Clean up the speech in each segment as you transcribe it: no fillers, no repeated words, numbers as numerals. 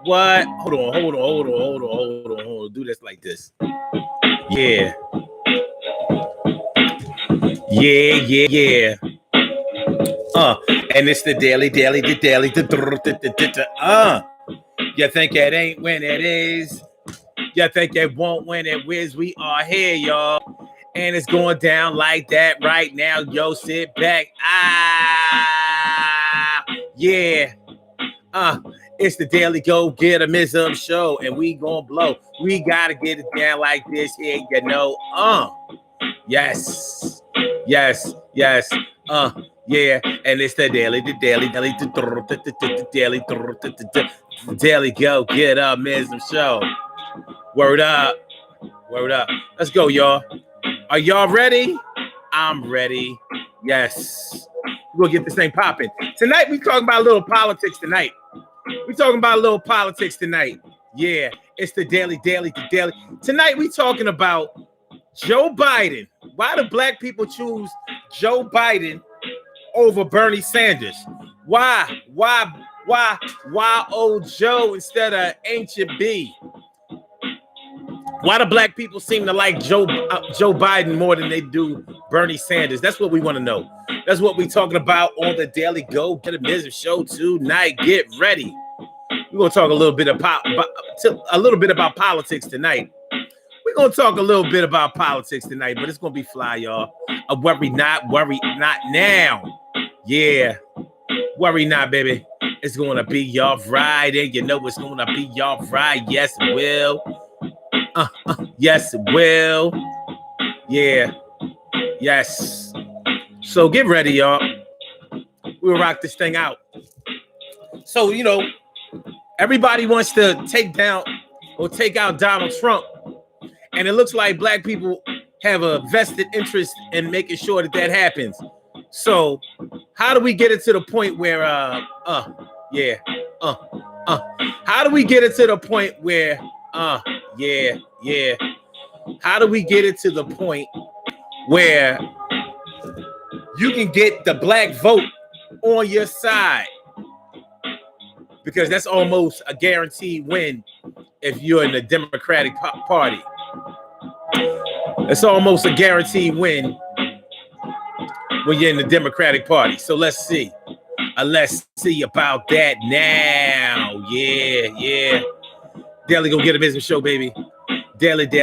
What? Hold on. Do this like this. Yeah. Yeah. And it's the daily. You think it ain't when it is. You think it won't when it whiz. We are here, y'all. And it's going down like that right now. Yo, sit back. Yeah. It's the Daily Go Get 'Emism show, and we gonna blow. We gotta get it down like this here, you know. Yes. Yeah. And it's the Daily Go Get 'Emism show. Word up. Let's go, y'all. Are y'all ready? I'm ready. Yes. We'll get this thing popping. Tonight, we talking about a little politics tonight. Yeah, it's the daily. Tonight, we talking about Joe Biden. Why do black people choose Joe Biden over Bernie Sanders? Why old Joe instead of Ancient B? Why do black people seem to like Joe Biden more than they do Bernie Sanders? That's what we want to know. That's what we're talking about on the Daily Go Get 'Emism show tonight. Get ready. We're gonna talk a little bit about politics tonight. But it's gonna be fly, y'all. Worry not now. Yeah, worry not, baby. It's gonna be y'all Friday. You know it's gonna be y'all Friday. Yes, it will. Yes, it will. Yeah. Yes. So get ready, y'all. We'll rock this thing out. So, you know, everybody wants to take out Donald Trump. And it looks like black people have a vested interest in making sure that happens. So how do we get it to the point where, how do we get it to the point where, how do we get it to the point where you can get the black vote on your side? Because that's almost a guaranteed win if you're in the Democratic Party. It's almost a guaranteed win when you're in the Democratic Party. So let's see. Let's see about that now. Yeah. Daily Go Get 'Emism show, baby. Daily Go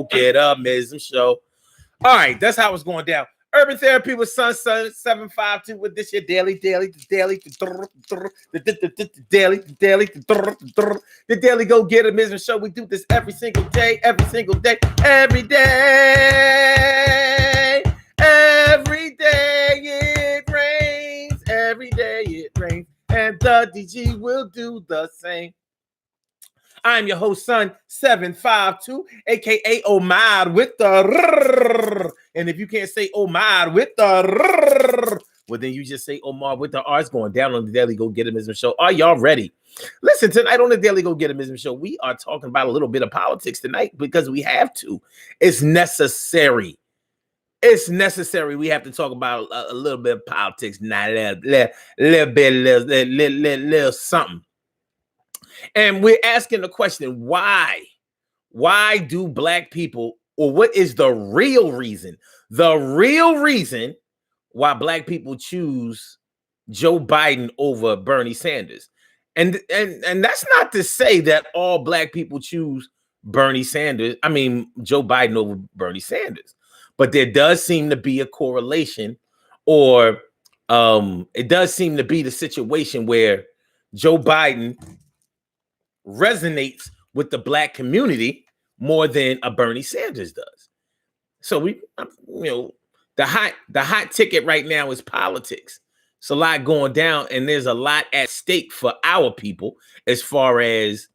Get 'Emism show. All right, that's how it's going down. Urban Therapy with Sun 752 with this your daily. The Daily Go Get 'Emism show. We do this every single day. Every day it rains. And the DG will do the same. I'm your host, Sun 752, aka Omar with the R. And if you can't say Omar with the R, well, then you just say Omar with the R. It's going down on the Daily Go Get 'Emism show. Are y'all ready? Listen, tonight on the Daily Go Get 'Emism show, we are talking about a little bit of politics tonight because we have to. It's necessary. We have to talk about a little bit of politics, not a little something. And we're asking the question, why? Why do black people, or what is the real reason? The real reason why black people choose Joe Biden over Bernie Sanders. And that's not to say that all black people choose Joe Biden over Bernie Sanders. But there does seem to be a correlation, or it does seem to be the situation where Joe Biden resonates with the black community more than a Bernie Sanders does. So the hot ticket right now is politics. It's a lot going down, and there's a lot at stake for our people as far as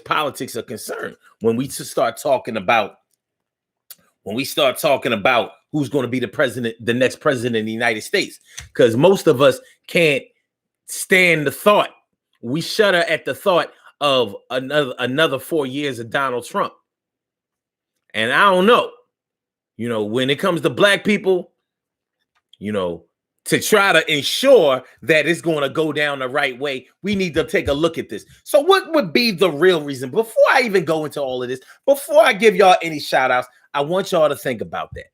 politics are concerned. When we start talking about who's going to be the next president of the United States, because most of us can't stand the thought. We shudder at the thought of another 4 years of Donald Trump. And I don't know, when it comes to black people, to try to ensure that it's going to go down the right way, we need to take a look at this. So what would be the real reason? Before I even go into all of this, before I give y'all any shout outs, I want y'all to think about that.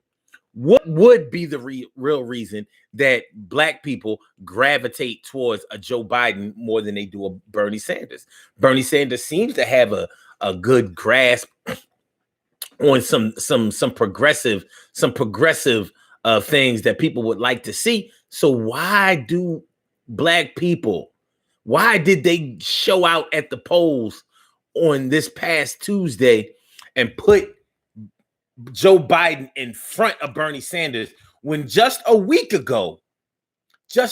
What would be the real reason that black people gravitate towards a Joe Biden more than they do a Bernie Sanders? Bernie Sanders seems to have a good grasp on some progressive things that people would like to see. So why do black people, why did they show out at the polls on this past Tuesday and put Joe Biden in front of Bernie Sanders when just a week ago, Joe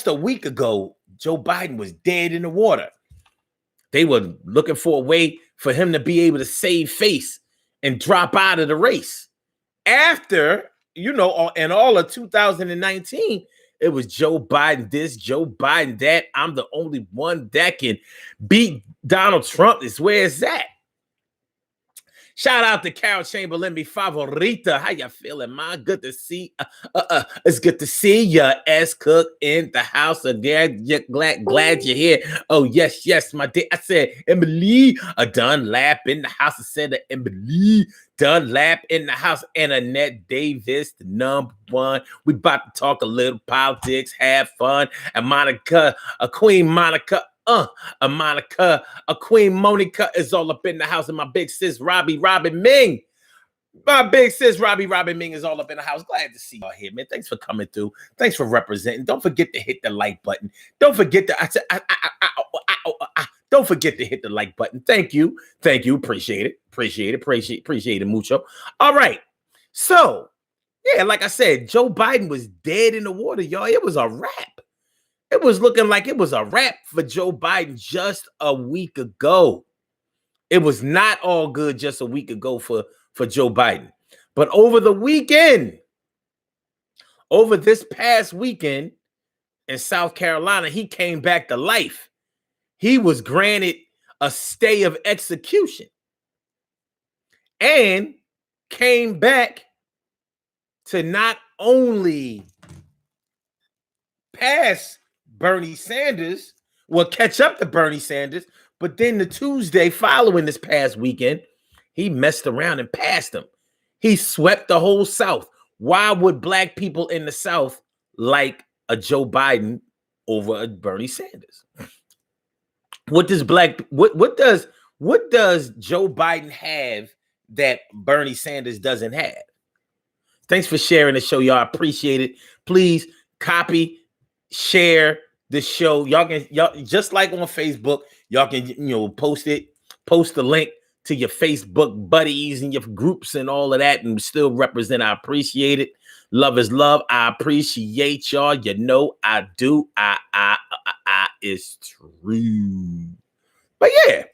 Biden was dead in the water? They were looking for a way for him to be able to save face and drop out of the race. After, in all of 2019, it was Joe Biden this, Joe Biden that. I'm the only one that can beat Donald Trump. Where is that? Shout out to Carol Chamberlain, mi favorita. How you feeling, man? Good to see. It's good to see you, S. Cook, in the house again. Glad you're here. Oh yes, my dear. I said Emily Dunlap in the house. I said Emily Dunlap in the house. And Annette Davis, the number one. We about to talk a little politics, have fun. And Monica, Queen Monica. Queen Monica is all up in the house, and my big sis Robin Ming. My big sis Robin Ming is all up in the house. Glad to see y'all here, man. Thanks for coming through. Thanks for representing. Don't forget to hit the like button. Don't forget to don't forget to hit the like button. Thank you. Appreciate it mucho. All right. So yeah, like I said, Joe Biden was dead in the water, y'all. It was a wrap. It was looking like it was a wrap for Joe Biden just a week ago. It was not all good just a week ago for Joe Biden. But over this past weekend in South Carolina, he came back to life. He was granted a stay of execution and came back to not only pass Bernie Sanders, catch up to Bernie Sanders, but then the Tuesday following this past weekend, he messed around and passed him. He swept the whole South. Why would black people in the South like a Joe Biden over a Bernie Sanders? What does Joe Biden have that Bernie Sanders doesn't have? Thanks for sharing the show, y'all. I appreciate it. Please copy, share the show. Y'all just like on Facebook, y'all can post the link to your Facebook buddies and your groups and all of that, and still represent. I appreciate it. Love is love. I appreciate y'all. I do. I is true. But yeah.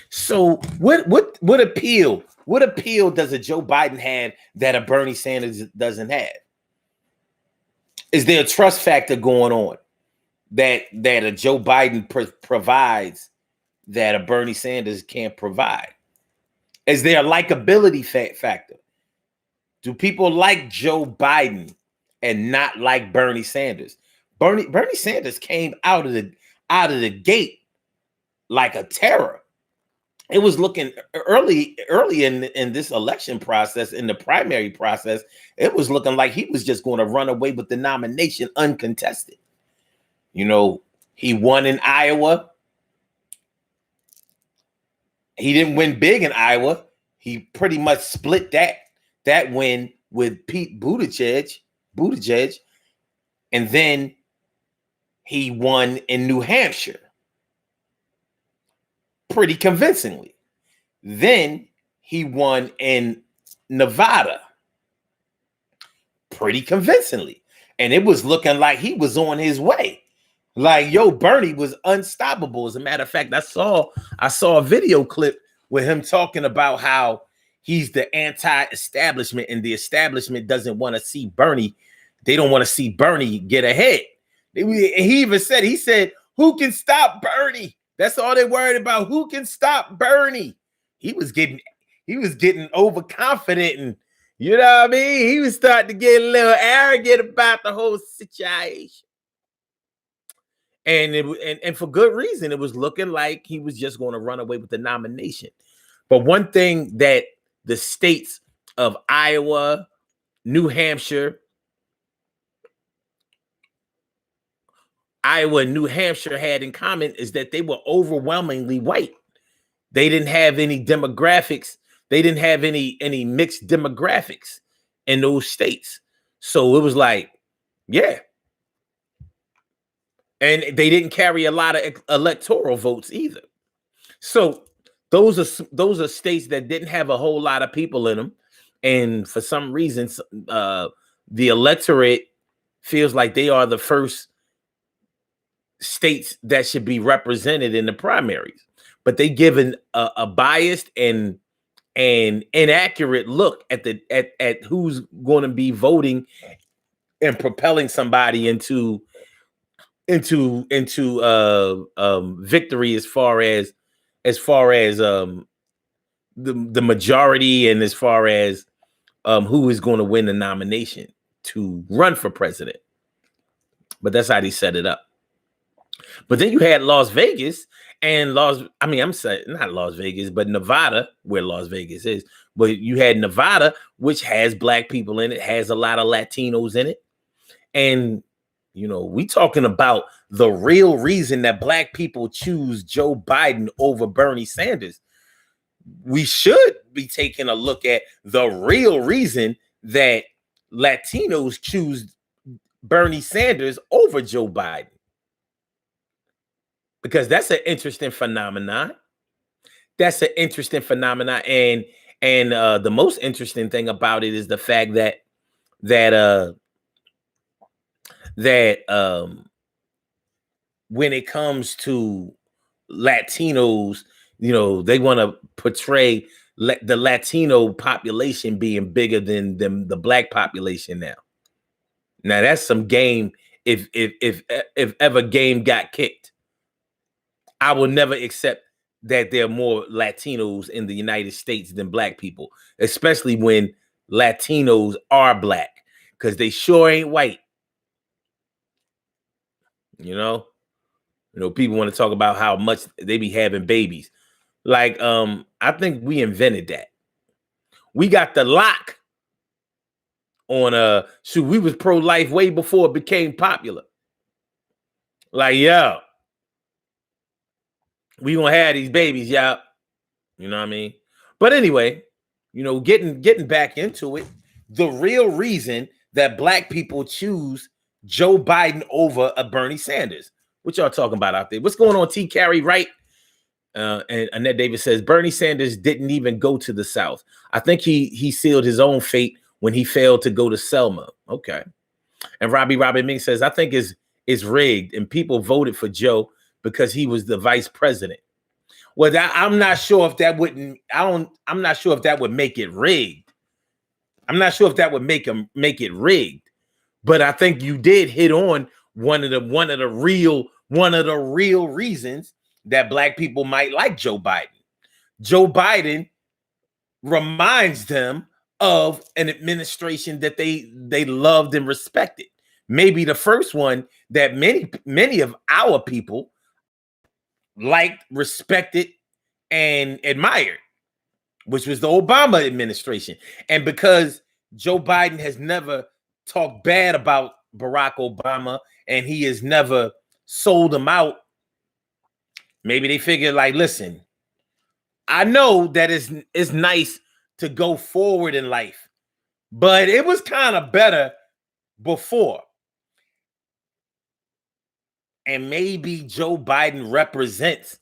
So what appeal does a Joe Biden have that a Bernie Sanders doesn't have? Is there a trust factor going on that a Joe Biden provides that a Bernie Sanders can't provide? Is there a likability factor? Do people like Joe Biden and not like Bernie Sanders? Bernie Sanders came out of the gate like a terror. It was looking early in this election process, in the primary process, it was looking like he was just going to run away with the nomination uncontested. He won in Iowa. He didn't win big in Iowa. He pretty much split that win with Pete Buttigieg, and then he won in New Hampshire pretty convincingly. Then he won in Nevada pretty convincingly. And it was looking like he was on his way. Like, Bernie was unstoppable. As a matter of fact, I saw a video clip with him talking about how he's the anti-establishment and the establishment doesn't want to see Bernie. They don't want to see Bernie get ahead. He said, who can stop Bernie? That's all they're worried about. Who can stop Bernie? He was getting overconfident, and you know what I mean? He was starting to get a little arrogant about the whole situation. And for good reason. It was looking like he was just going to run away with the nomination. But one thing that the states of Iowa, New Hampshire, and New Hampshire had in common is that they were overwhelmingly white. They didn't have any demographics. They didn't have any mixed demographics in those states. So it was like, yeah. And they didn't carry a lot of electoral votes either. So those are states that didn't have a whole lot of people in them. And for some reason, the electorate feels like they are the first states that should be represented in the primaries. But they given a biased and inaccurate look at who's going to be voting and propelling somebody into victory as far as the majority, and as far as who is going to win the nomination to run for president. But that's how they set it up. But then you had Las Vegas and I'm saying not Las Vegas, but Nevada, where Las Vegas is. But you had Nevada, which has black people in it, has a lot of Latinos in it. And, we talking about the real reason that black people choose Joe Biden over Bernie Sanders. We should be taking a look at the real reason that Latinos choose Bernie Sanders over Joe Biden. Because that's an interesting phenomenon. And the most interesting thing about it is the fact that when it comes to Latinos, they want to portray the Latino population being bigger than the black population now. Now that's some game. If ever game got kicked, I will never accept that there are more Latinos in the United States than black people, especially when Latinos are black, because they sure ain't white. People want to talk about how much they be having babies. Like, I think we invented that. We got the lock on we was pro-life way before it became popular. Like, yo, we gonna have these babies, y'all. You know what I mean? But anyway, getting back into it, the real reason that black people choose Joe Biden over a Bernie Sanders. What y'all talking about out there? What's going on, T. Carey, right? And Annette Davis says Bernie Sanders didn't even go to the South. I think he sealed his own fate when he failed to go to Selma. Okay. And Robin Ming says, I think it's rigged, and people voted for Joe because he was the vice president. Well, I'm not sure if that wouldn't. I'm not sure if that would make it rigged. I'm not sure if that would make it rigged. But I think you did hit on one of the real reasons that black people might like Joe Biden. Joe Biden reminds them of an administration that they loved and respected. Maybe the first one that many of our people liked, respected, and admired, which was the Obama administration. And because Joe Biden has never talked bad about Barack Obama and he has never sold him out, maybe they figure, like, listen, I know that it's nice to go forward in life, but it was kind of better before. And maybe Joe Biden represents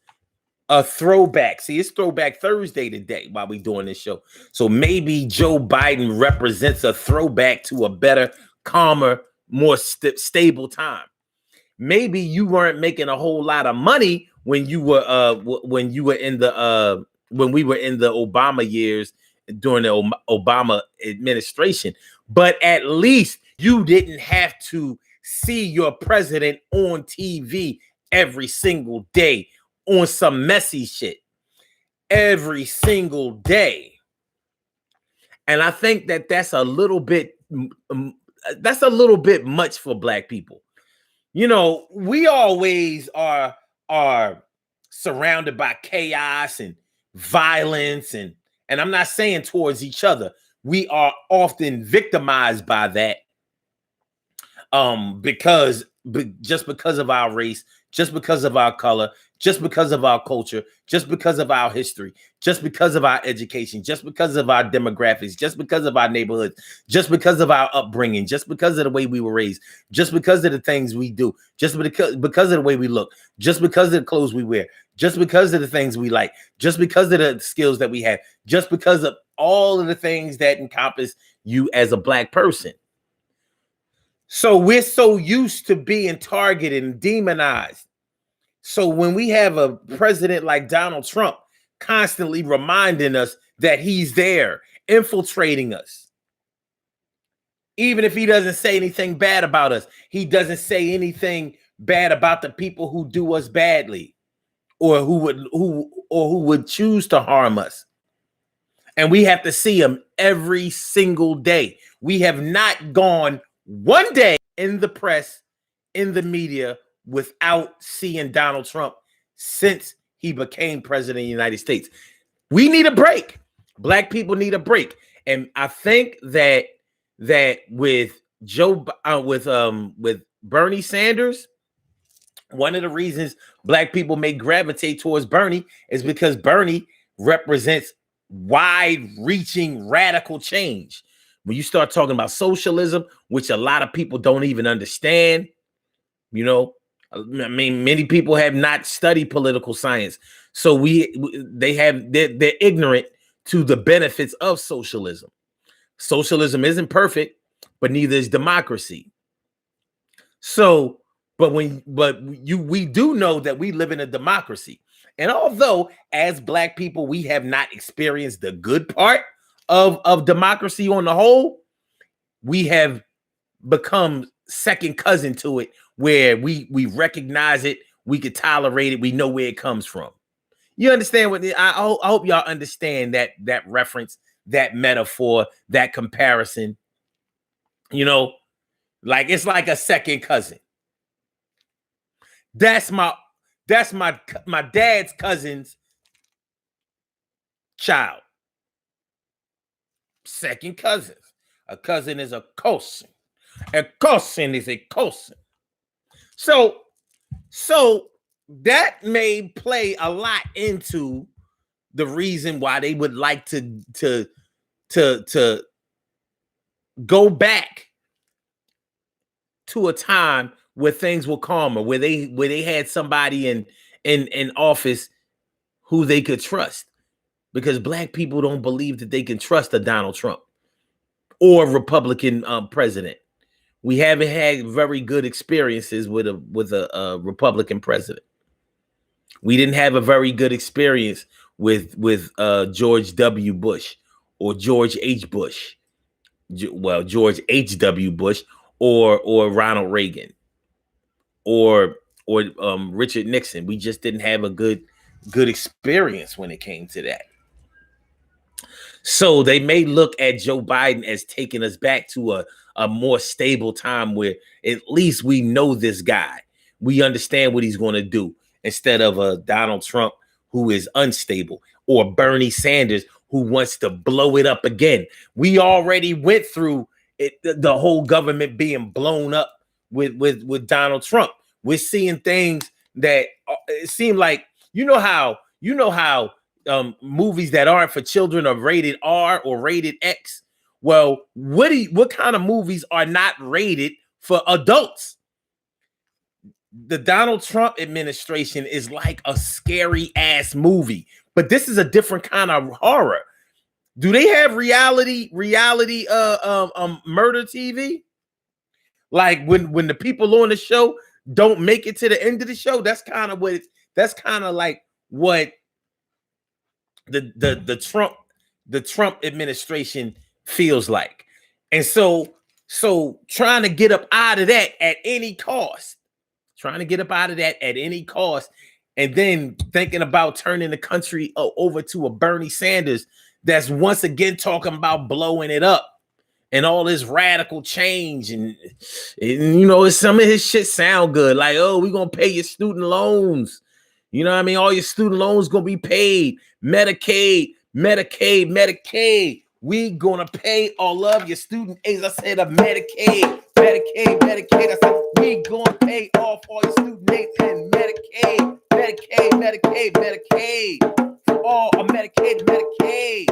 a throwback. See, it's Throwback Thursday today while we're doing this show. So maybe Joe Biden represents a throwback to a better, calmer, more stable time. Maybe you weren't making a whole lot of money when we were in the Obama years during the Obama administration, but at least you didn't have to see your president on TV every single day on some messy shit every single day. And I think that that's a little bit much for black people. You know, we always are surrounded by chaos and violence, and I'm not saying towards each other. We are often victimized by that because just because of our race, just because of our color, just because of our culture, just because of our history, just because of our education, just because of our demographics, just because of our neighborhoods, just because of our upbringing, just because of the way we were raised, just because of the things we do, just because of the way we look, just because of the clothes we wear, just because of the things we like, just because of the skills that we have, just because of all of the things that encompass you as a Black person. So we're so used to being targeted and demonized. So when we have a president like Donald Trump constantly reminding us that he's there, infiltrating us, even if he doesn't say anything bad about us, he doesn't say anything bad about the people who do us badly or who would choose to harm us. And we have to see him every single day. We have not gone one day in the press, in the media, without seeing Donald Trump since he became president of the United States. We need a break. Black people need a break. And I think that with with Bernie Sanders, one of the reasons Black people may gravitate towards Bernie is because Bernie represents wide-reaching radical change. When you start talking about socialism, which a lot of people don't even understand, you know, I mean, many people have not studied political science, so they're ignorant to the benefits of socialism. Socialism isn't perfect, but neither is democracy. So, we do know that we live in a democracy. And although as Black people, we have not experienced the good part of democracy on the whole, we have become second cousin to it, where we recognize it, we could tolerate it, we know where it comes from. You understand what I hope y'all understand that reference, that metaphor, that comparison. You know, like it's like a second cousin. That's my dad's cousin's child. Second cousins. A cousin is a cousin. A cousin is a cousin. So that may play a lot into the reason why they would like to go back to a time where things were calmer, where they had somebody in office who they could trust, because Black people don't believe that they can trust a Donald Trump or Republican president. We haven't had very good experiences with a Republican president. We didn't have a very good experience with George W. Bush or George H. Bush. Well, George H.W. Bush or Ronald Reagan or Richard Nixon. We just didn't have a good experience when it came to that. So they may look at Joe Biden as taking us back to a more stable time where at least we know this guy. We understand what he's going to do, instead of a Donald Trump who is unstable, or Bernie Sanders who wants to blow it up again. We already went through it, the whole government being blown up with Donald Trump. We're seeing things that it seem like, you know how movies that aren't for children are rated R or rated X. Well, what kind of movies are not rated for adults? The Donald Trump administration is like a scary ass movie, but this is a different kind of horror. Do they have reality murder TV? Like when the people on the show don't make it to the end of the show, that's kind of like what the Trump administration feels like. And so trying to get up out of that at any cost, and then thinking about turning the country over to a Bernie Sanders that's once again talking about blowing it up. and all this radical change, and you know, some of his shit sound good, like, oh, we're gonna pay your student loans, you know what I mean, all your student loans gonna be paid, Medicaid, we gonna pay all of your student aids. I said Medicaid, I said we gonna pay off all your student aids and Medicaid, for all Medicaid, student aid,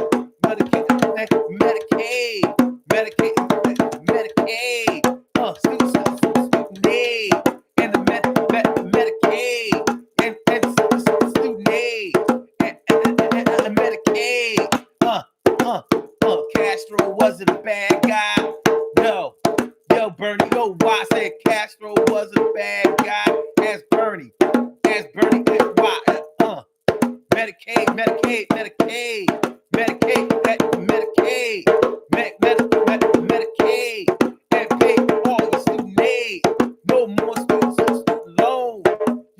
and the Medicaid, and student aid, and Medicaid. Castro wasn't a bad guy. No, yo, Bernie, yo, why I said Castro was a bad guy? Ask Bernie, why? Medicaid, and pay all your student aid. No more student loan.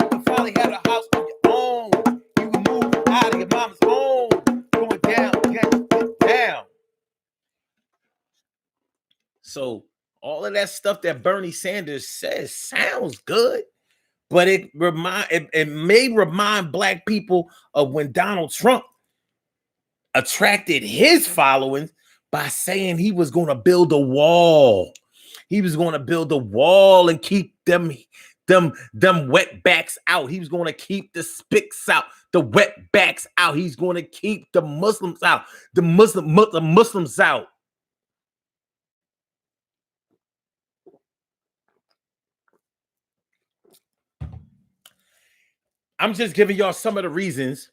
You can finally have a house of your own. You can move out of your mama's home. Going down, get down. So all of that stuff that Bernie Sanders says sounds good, but it may remind black people of when Donald Trump attracted his following by saying he was going to build a wall. He was going to build a wall and keep them wetbacks out. He was going to keep the spics out, the wetbacks out. He's going to keep the Muslims out, the Muslims out. I'm just giving y'all some of the reasons,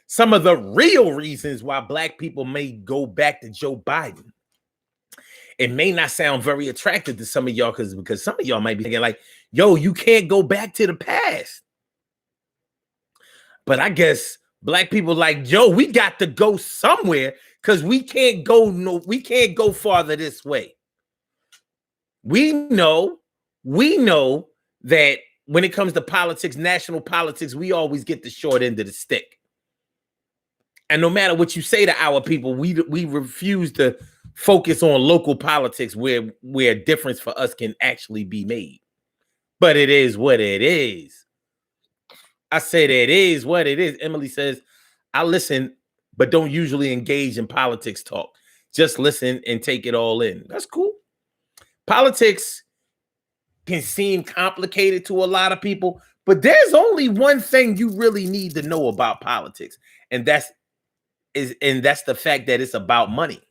some of the real reasons why black people may go back to Joe Biden. It may not sound very attractive to some of y'all because some of y'all might be thinking like, yo, you can't go back to the past. But I guess black people like, yo, we got to go somewhere because we can't go farther this way. We know that when it comes to politics, national politics, we always get the short end of the stick. And no matter what you say to our people, we refuse to focus on local politics where a difference for us can actually be made. But it is what it is. I said it is what it is. Emily says, I listen, but don't usually engage in politics talk. Just listen and take it all in. That's cool. Politics can seem complicated to a lot of people, but there's only one thing you really need to know about politics, and that's the fact that it's about money.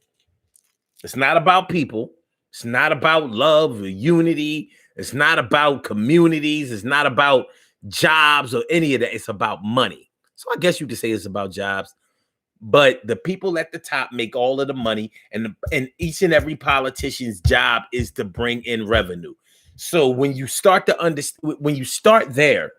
It's not about people. It's not about love or unity. It's not about communities. It's not about jobs or any of that. It's about money. So I guess you could say it's about jobs, but the people at the top make all of the money, and each and every politician's job is to bring in revenue. So when you start there,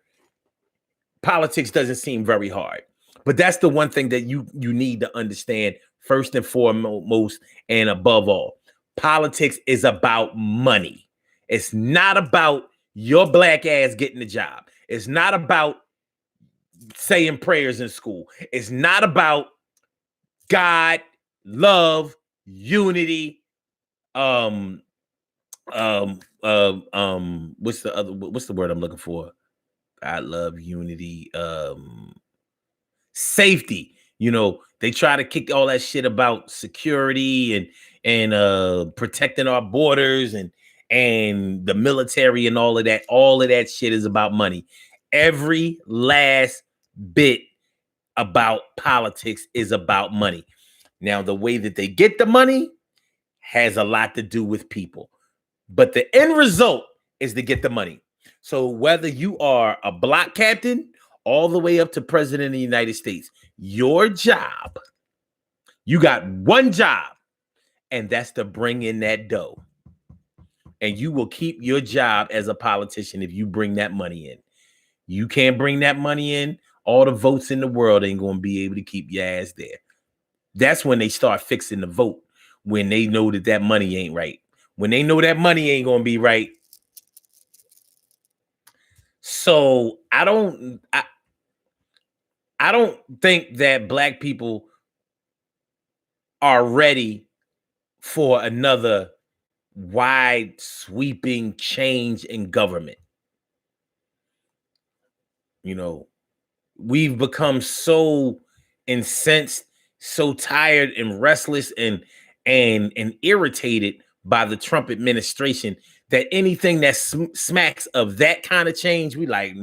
politics doesn't seem very hard. But that's the one thing that you need to understand first and foremost and above all. Politics is about money. It's not about your black ass getting a job. It's not about saying prayers in school. It's not about God, love, unity, what's the word I'm looking for? God, love, unity, safety. You know, they try to kick all that shit about security and protecting our borders and the military and all of that. All of that shit is about money. Every last bit about politics is about money. Now, the way that they get the money has a lot to do with people, but the end result is to get the money. So whether you are a block captain all the way up to president of the United States, your job, you got one job, and that's to bring in that dough. And you will keep your job as a politician if you bring that money in. You can't bring that money in, all the votes in the world ain't going to be able to keep your ass there. That's when they start fixing the vote, when they know that money ain't right. When they know that money ain't going to be right. So I don't think that black people are ready for another wide sweeping change in government. You know, we've become so incensed, so tired and restless and irritated by the Trump administration that anything that smacks of that kind of change, we like,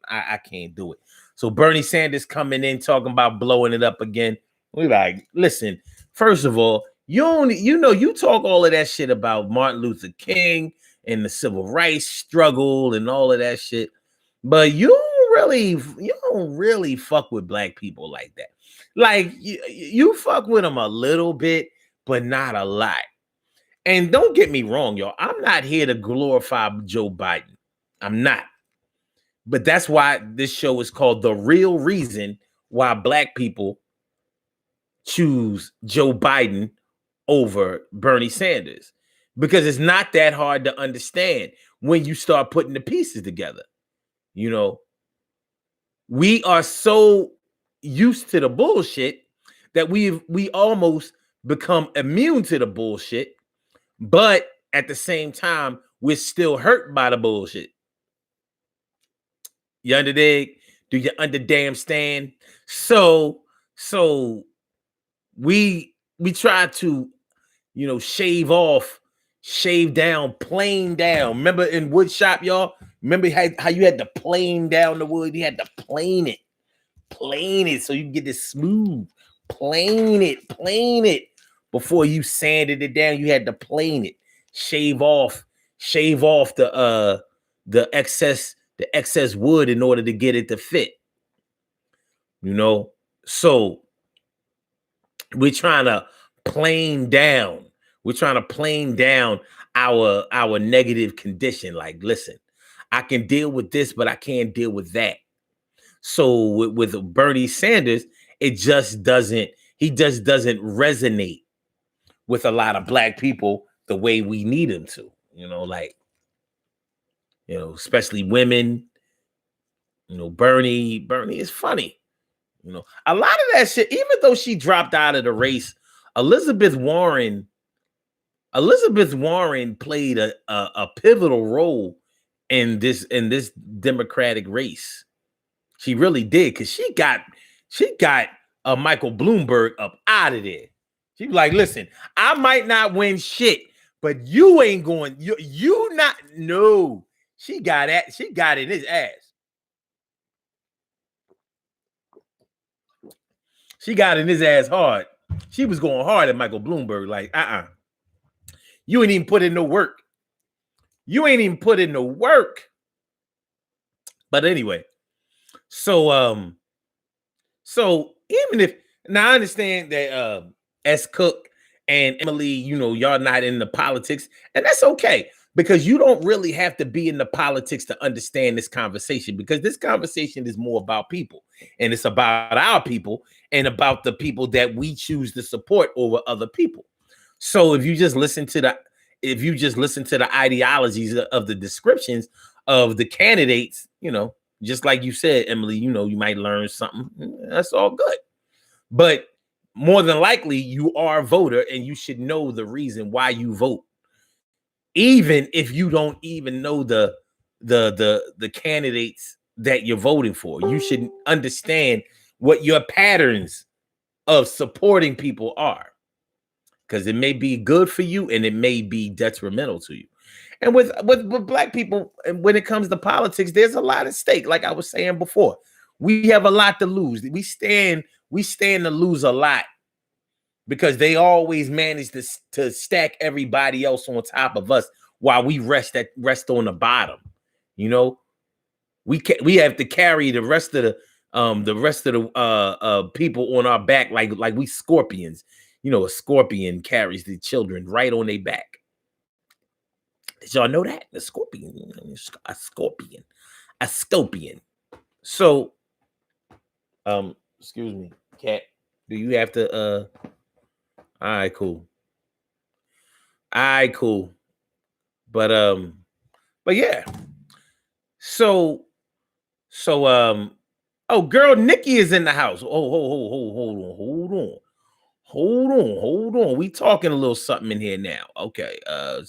I can't do it. So Bernie Sanders coming in talking about blowing it up again. We like, listen, first of all, you talk all of that shit about Martin Luther King and the civil rights struggle and all of that shit, but you don't really fuck with black people like that. Like you fuck with them a little bit, but not a lot. And don't get me wrong, y'all. I'm not here to glorify Joe Biden. I'm not. But that's why this show is called The Real Reason Why Black People Choose Joe Biden over Bernie Sanders. Because it's not that hard to understand when you start putting the pieces together. You know, we are so used to the bullshit that we almost become immune to the bullshit, but at the same time, we're still hurt by the bullshit. You underdig? Do you understand? So we try to, shave down, plane down. Remember in wood shop, y'all? Remember how you had to plane down the wood? You had to plane it so you can get this smooth. Plane it. Before you sanded it down, you had to plane it. Shave off the excess wood in order to get it to fit. So we're trying to plane down. We're trying to plane down our negative condition. Like, listen, I can deal with this, but I can't deal with that. So with Bernie Sanders, he just doesn't resonate with a lot of black people the way we need him to. Especially women. Bernie is funny. A lot of that shit, even though she dropped out of the race, Elizabeth Warren played a pivotal role in this Democratic race. She really did, because she got Michael Bloomberg up out of there. She was like, listen, I might not win shit, but you ain't going, you not, no. She got in his ass. She got in his ass hard. She was going hard at Michael Bloomberg, like, you ain't even put in no work. But anyway, so even if, now I understand that S. Cook and Emily, y'all not in the politics, and that's okay, because you don't really have to be in the politics to understand this conversation, because this conversation is more about people, and it's about our people and about the people that we choose to support over other people. So if you just listen to the ideologies of the descriptions of the candidates, just like you said, Emily, you might learn something. That's all good. But more than likely, you are a voter and you should know the reason why you vote. Even if you don't even know the candidates that you're voting for, you should understand what your patterns of supporting people are, because it may be good for you and it may be detrimental to you. And with black people, when it comes to politics, there's a lot at stake. Like I was saying before, we have a lot to lose. We stand to lose a lot, because they always manage to stack everybody else on top of us while we rest on the bottom. We have to carry the rest of the people on our back like we scorpions. A scorpion carries the children right on their back. Did y'all know that? A scorpion. So, excuse me, Cat. Do you have to? All right, cool. But yeah. So, oh, girl, Nikki is in the house. Oh, hold Hold on. We talking a little something in here now. Okay. Oh,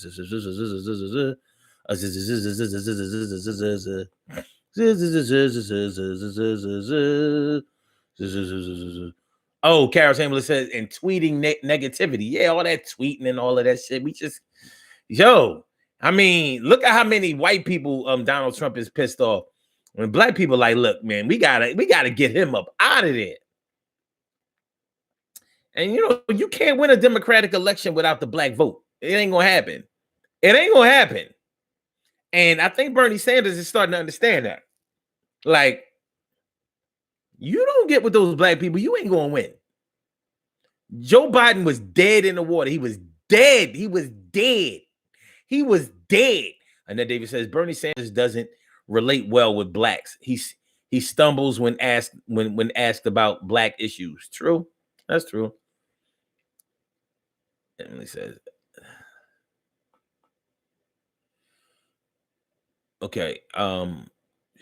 Carol Chamberlain says, and tweeting negativity. Yeah, all that tweeting and all of that shit. We just, I mean, look at how many white people Donald Trump is pissed off. When black people like, look, man, we gotta get him up out of there. And you can't win a Democratic election without the black vote. It ain't gonna happen. It ain't gonna happen. And I think Bernie Sanders is starting to understand that. Like, you don't get with those black people, you ain't gonna win. Joe Biden was dead in the water. He was dead. He was dead. He was dead. And then David says Bernie Sanders doesn't relate well with blacks. He stumbles when asked about black issues. True. That's true. Emily says, okay.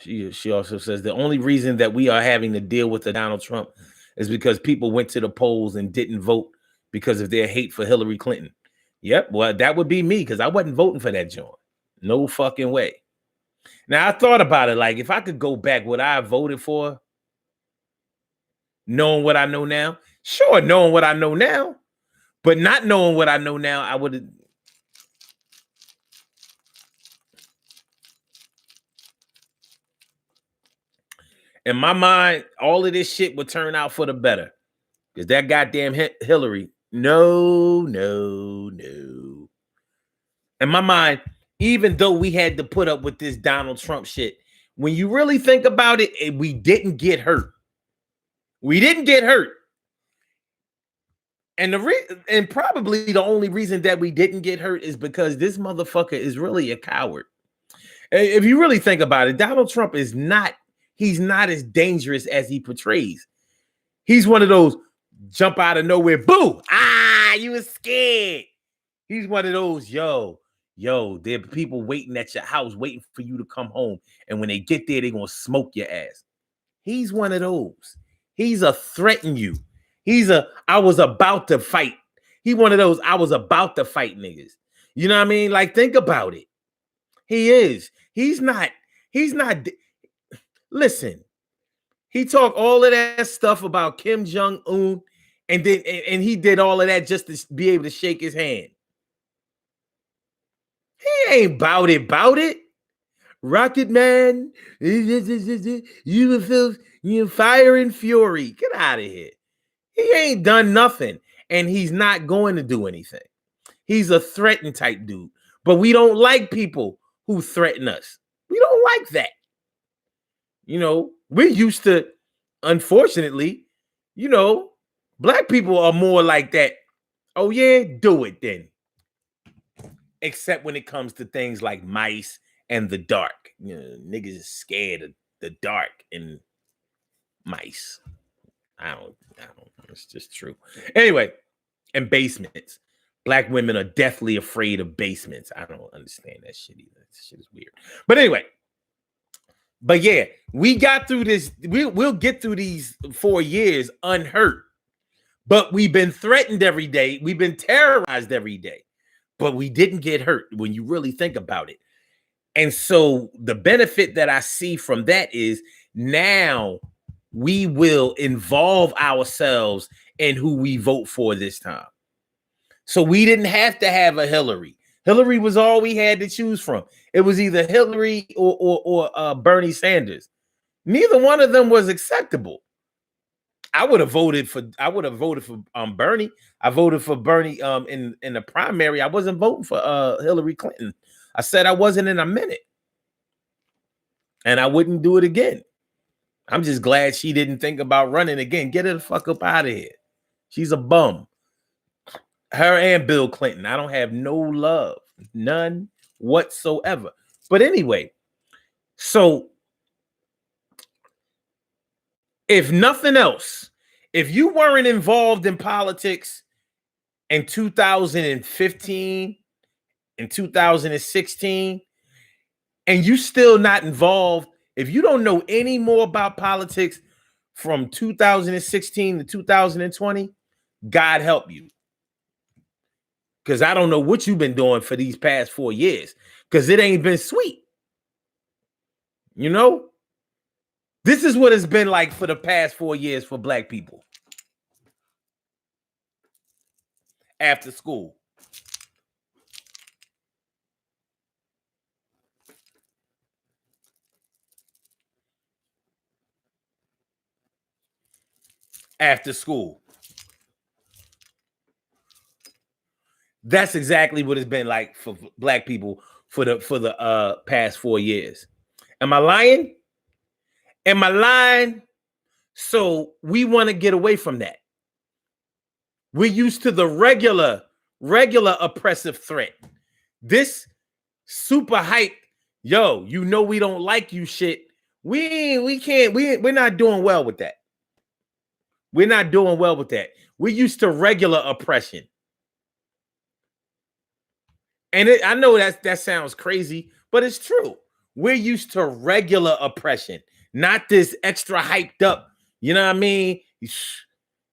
She also says the only reason that we are having to deal with the Donald Trump is because people went to the polls and didn't vote because of their hate for Hillary Clinton. Yep, well, that would be me because I wasn't voting for that joint. No fucking way. Now, I thought about it. Like, if I could go back, would I have voted for knowing what I know now? Sure, knowing what I know now. But not knowing what I know now, I would have. In my mind, all of this shit would turn out for the better. Because that goddamn Hillary, no. In my mind, even though we had to put up with this Donald Trump shit, when you really think about it, we didn't get hurt. We didn't get hurt. And and probably the only reason that we didn't get hurt is because this motherfucker is really a coward. If you really think about it, Donald Trump is not, he's not as dangerous as he portrays. He's one of those jump out of nowhere, boo, you was scared. He's one of those, yo, there are people waiting at your house, waiting for you to come home. And when they get there, they're going to smoke your ass. He's one of those. He's a threaten you. I was about to fight. He one of those, I was about to fight niggas. You know what I mean? Like, think about it. He is. He's not. Listen, he talked all of that stuff about Kim Jong-un, and then he did all of that just to be able to shake his hand. He ain't about it. Rocket Man, you feel fire and fury. Get out of here. He ain't done nothing, and he's not going to do anything. He's a threaten type dude, but we don't like people who threaten us. We don't like that. We're used to, unfortunately, black people are more like that. Oh yeah, do it then. Except when it comes to things like mice and the dark. Niggas is scared of the dark and mice. I don't. It's just true. Anyway, and basements. Black women are deathly afraid of basements. I don't understand that shit either. That shit is weird. But anyway, yeah, we got through this. We'll get through these 4 years unhurt. But we've been threatened every day. We've been terrorized every day. But we didn't get hurt when you really think about it. And so the benefit that I see from that is now we will involve ourselves in who we vote for this time. So we didn't have to have a Hillary. Hillary was all we had to choose from. It was either Hillary or Bernie Sanders. Neither one of them was acceptable. I would have voted for Bernie. I voted for Bernie in the primary. I wasn't voting for Hillary Clinton. I said I wasn't in a minute. And I wouldn't do it again. I'm just glad she didn't think about running again. Get her the fuck up out of here. She's a bum. Her and Bill Clinton. I don't have no love. None whatsoever. But anyway, so if nothing else, if you weren't involved in politics in 2015 and 2016, and you still not involved, if you don't know any more about politics from 2016 to 2020, God help you. Because I don't know what you've been doing for these past 4 years. Because it ain't been sweet. You know? This is what it's been like for the past 4 years for Black people. After school. After school. That's exactly what it's been like for Black people for the past 4 years. Am I lying? Am I lying? So we want to get away from that. We're used to the regular oppressive threat. This super hype, yo, you know we don't like you shit. We're not doing well with that. We're not doing well with that. We're used to regular oppression. And I know that sounds crazy, but it's true. We're used to regular oppression, not this extra hyped up. You know what I mean?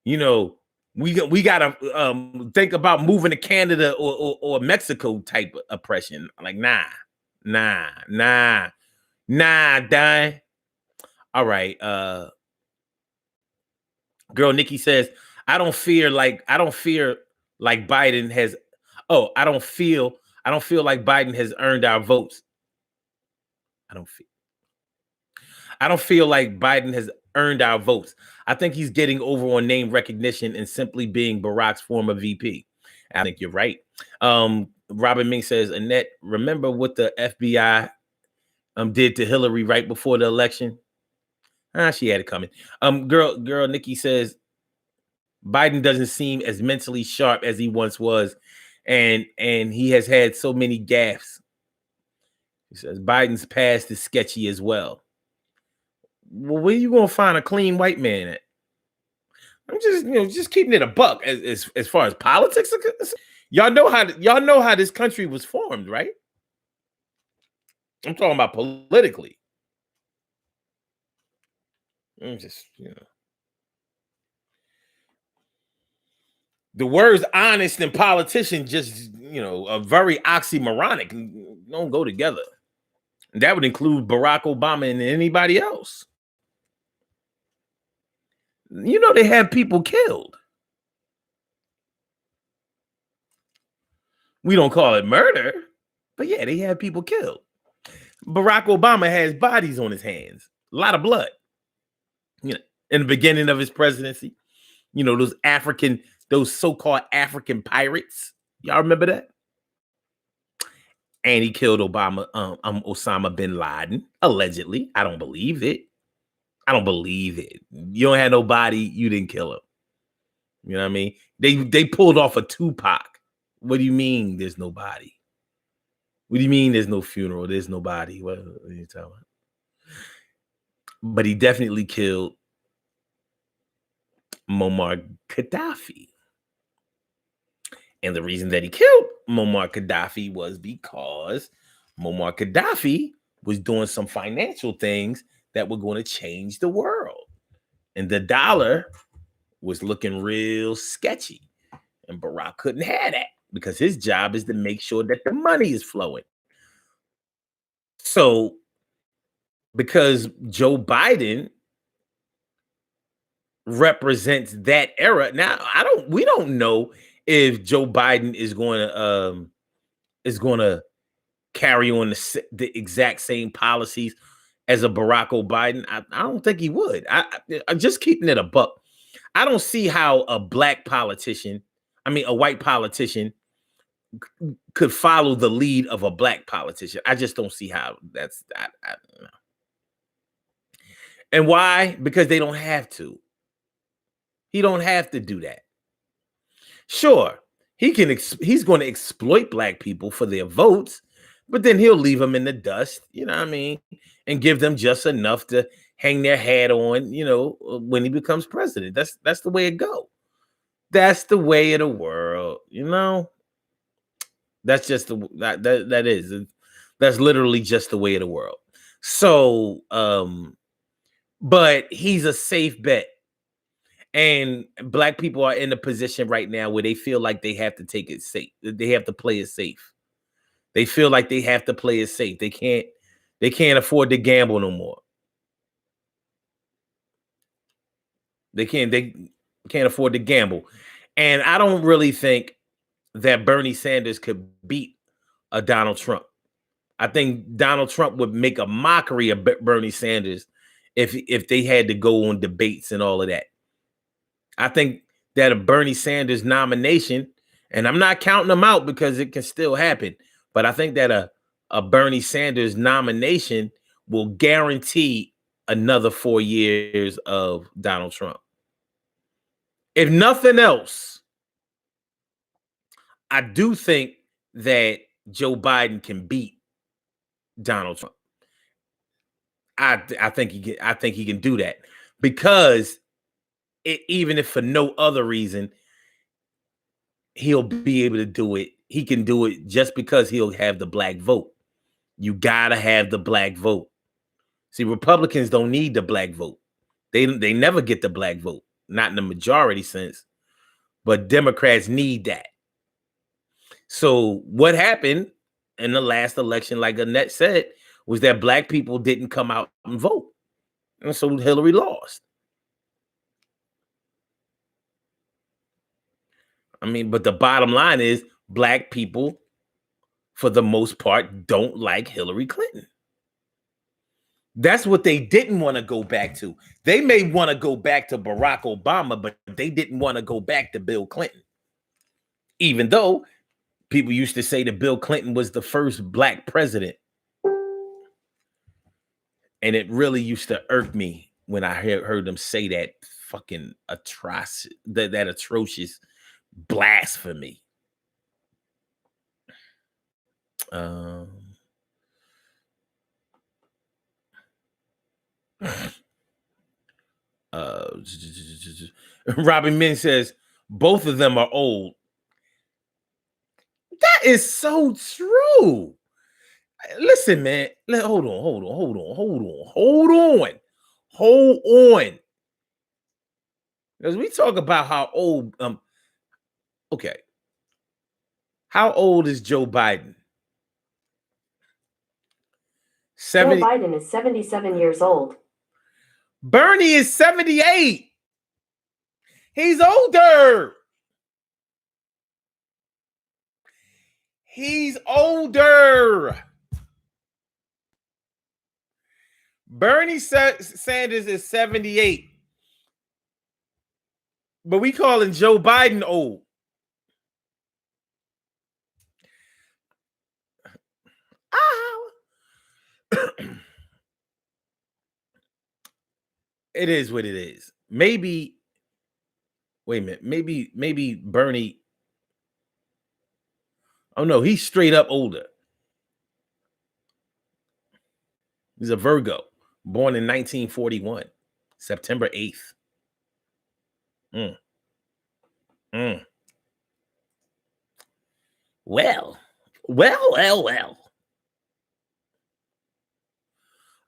You know, we gotta think about moving to Canada or Mexico type of oppression. Like, nah, die. All right. Girl Nikki says, I don't feel like Biden has. Oh, I don't feel like Biden has earned our votes. I don't feel like Biden has earned our votes. I think he's getting over on name recognition and simply being Barack's former VP. I think you're right. Robin Ming says, Annette, remember what the FBI did to Hillary right before the election? She had it coming. Girl Nikki says, Biden doesn't seem as mentally sharp as he once was, and he has had so many gaffes. He says Biden's past is sketchy as well. Well, where you gonna find a clean white man at? I'm just keeping it a buck as far as politics are concerned. Y'all know how this country was formed, right? I'm talking about politically. I'm just, the words honest and politician just, are very oxymoronic and don't go together. And that would include Barack Obama and anybody else. They had people killed. We don't call it murder, but yeah, they had people killed. Barack Obama has bodies on his hands, a lot of blood. In the beginning of his presidency, those so-called African pirates. Y'all remember that? And he killed Osama bin Laden, allegedly. I don't believe it. You don't have no body, you didn't kill him. You know what I mean? They pulled off a Tupac. What do you mean there's no body? What do you mean there's no funeral? There's no body. What are you talking about? But he definitely killed Muammar Gaddafi. And the reason that he killed Muammar Gaddafi was because Muammar Gaddafi was doing some financial things that were going to change the world. And the dollar was looking real sketchy. And Barack couldn't have that because his job is to make sure that the money is flowing. So, because Joe Biden represents that era. Now, we don't know if Joe Biden is going to carry on the exact same policies as a Barack Obama. I don't think he would. I'm just keeping it a buck. I don't see how a white politician could follow the lead of a black politician. I just don't see how that's that. I don't know. And why? Because they don't have to. He don't have to do that. Sure, he's going to exploit black people for their votes, but then he'll leave them in the dust, you know what I mean, and give them just enough to hang their hat on, when he becomes president. That's the way it goes. That's the way of the world, That's just that's literally just the way of the world. So, but he's a safe bet. And black people are in a position right now where they feel like they have to take it safe. They have to play it safe. They feel like they have to play it safe. They can't afford to gamble no more. They can't afford to gamble. And I don't really think that Bernie Sanders could beat a Donald Trump. I think Donald Trump would make a mockery of Bernie Sanders if they had to go on debates and all of that. I think that a Bernie Sanders nomination, and I'm not counting them out because it can still happen, but I think that a Bernie Sanders nomination will guarantee another 4 years of Donald Trump. If nothing else, I do think that Joe Biden can beat Donald Trump. I think he can do that because even if for no other reason, he'll be able to do it. He can do it just because he'll have the black vote. You gotta have the black vote. See, Republicans don't need the black vote. They never get the black vote, not in the majority sense, but Democrats need that. So what happened in the last election, like Annette said, was that black people didn't come out and vote. And so Hillary lost. I mean, but the bottom line is black people, for the most part, don't like Hillary Clinton. That's what they didn't want to go back to. They may want to go back to Barack Obama, but they didn't want to go back to Bill Clinton. Even though people used to say that Bill Clinton was the first black president. And it really used to irk me when I heard them say that fucking that atrocious blasphemy. Robin Min says both of them are old. That is so true. Listen, man. Hold on. Because we talk about how old. Okay. How old is Joe Biden? 70. Joe Biden is 77 years old. Bernie is 78. He's older. Bernie Sanders is 78. But we calling Joe Biden old. It is what it is. Maybe, wait a minute. Maybe Bernie. Oh no, he's straight up older. He's a Virgo, born in 1941, September 8th. Well.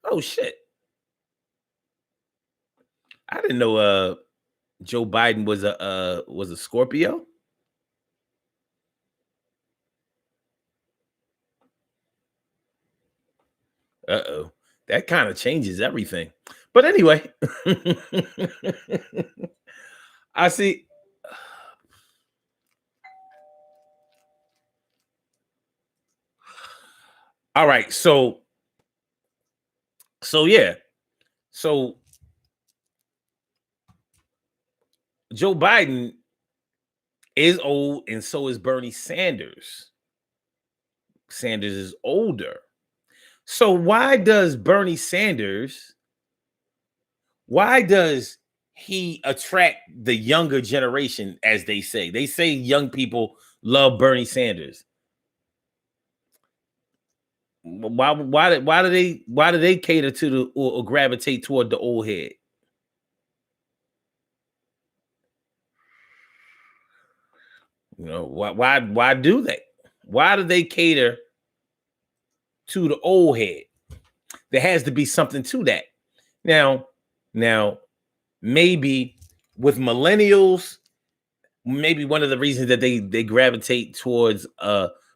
Oh shit. I didn't know Joe Biden was a Scorpio. Uh-oh. That kind of changes everything. But anyway, I see. All right, so yeah. So Joe Biden is old, and so is Bernie Sanders. Sanders is older. So why does Bernie Sanders, why does he attract the younger generation, as they say? They say young people love Bernie Sanders. Why do they cater to the or gravitate toward the old head? You know, why do they? Why do they cater to the old head? There has to be something to that. Now, maybe with millennials, maybe one of the reasons that they gravitate towards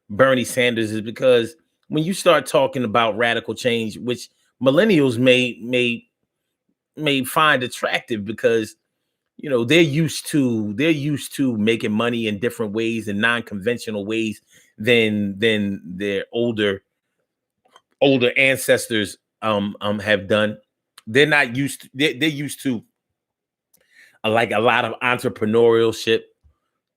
Bernie Sanders is because when you start talking about radical change, which millennials may find attractive because they're used to making money in different ways and non-conventional ways than their older ancestors have done. They're not used to, they're used to like a lot of entrepreneurship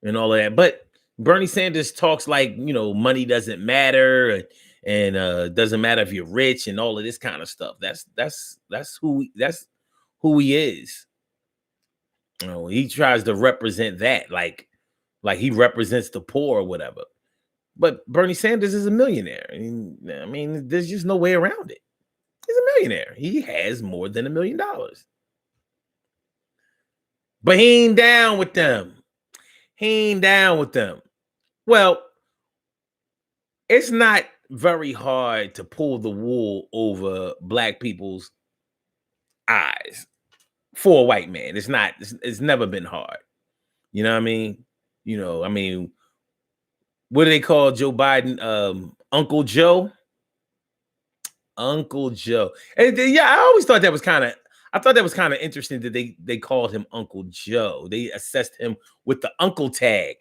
and all of that. But Bernie Sanders talks like money doesn't matter and doesn't matter if you're rich and all of this kind of stuff. That's who he is. He tries to represent that like he represents the poor or whatever. But Bernie Sanders is a millionaire. I mean, there's just no way around it. He's a millionaire. He has more than $1 million. But he ain't down with them. Well, it's not very hard to pull the wool over black people's eyes for a white man. It's never been hard. You know what I mean? What do they call Joe Biden? Uncle Joe? Uncle Joe. And yeah, I always thought that was kind of interesting that they called him Uncle Joe. They assessed him with the uncle tag.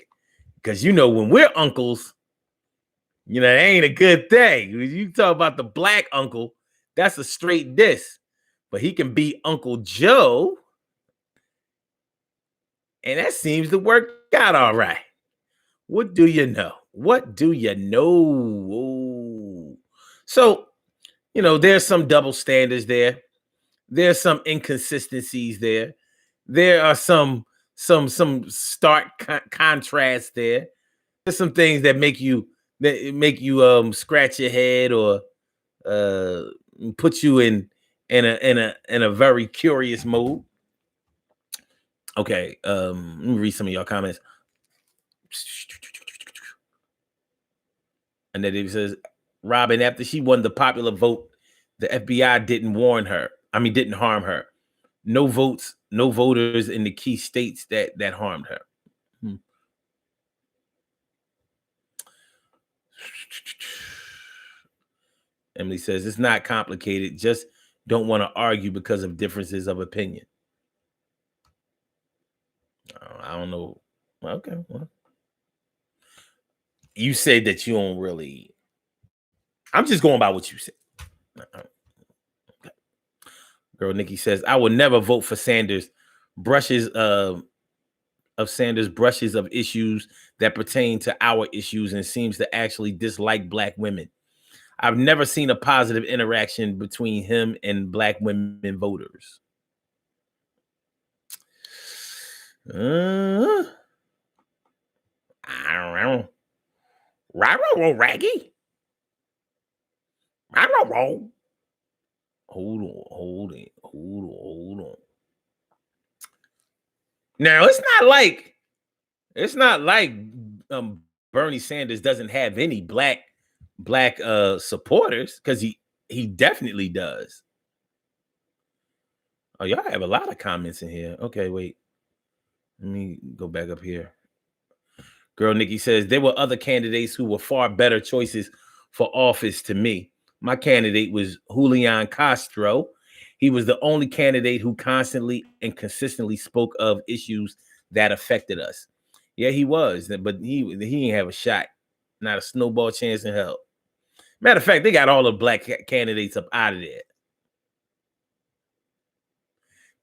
Because when we're uncles, that ain't a good thing. You talk about the black uncle, that's a straight diss. But he can be Uncle Joe. And that seems to work out all right. What do you know? So, there's some double standards there. There's some inconsistencies there. There are some stark contrast there. There's some things that make you scratch your head or put you in a very curious mood. Okay, let me read some of y'all comments. And then it says, Robin, after she won the popular vote, the FBI didn't harm her. No voters in the key states that harmed her. Emily says, it's not complicated. Just don't want to argue because of differences of opinion. I don't know. Okay, well. You said that you don't really. I'm just going by what you said. Okay. Girl Nikki says, I will never vote for Sanders. Brushes of issues that pertain to our issues and seems to actually dislike black women. I've never seen a positive interaction between him and black women voters. I don't know. Raggy. Hold on. Now it's not like Bernie Sanders doesn't have any black supporters, because he definitely does. Oh, y'all have a lot of comments in here. Okay, wait. Let me go back up here. Girl Nikki says, there were other candidates who were far better choices for office to me. My candidate was Julian Castro. He was the only candidate who constantly and consistently spoke of issues that affected us. Yeah, he was, but he didn't have a shot. Not a snowball chance in hell. Matter of fact, they got all the black candidates up out of there.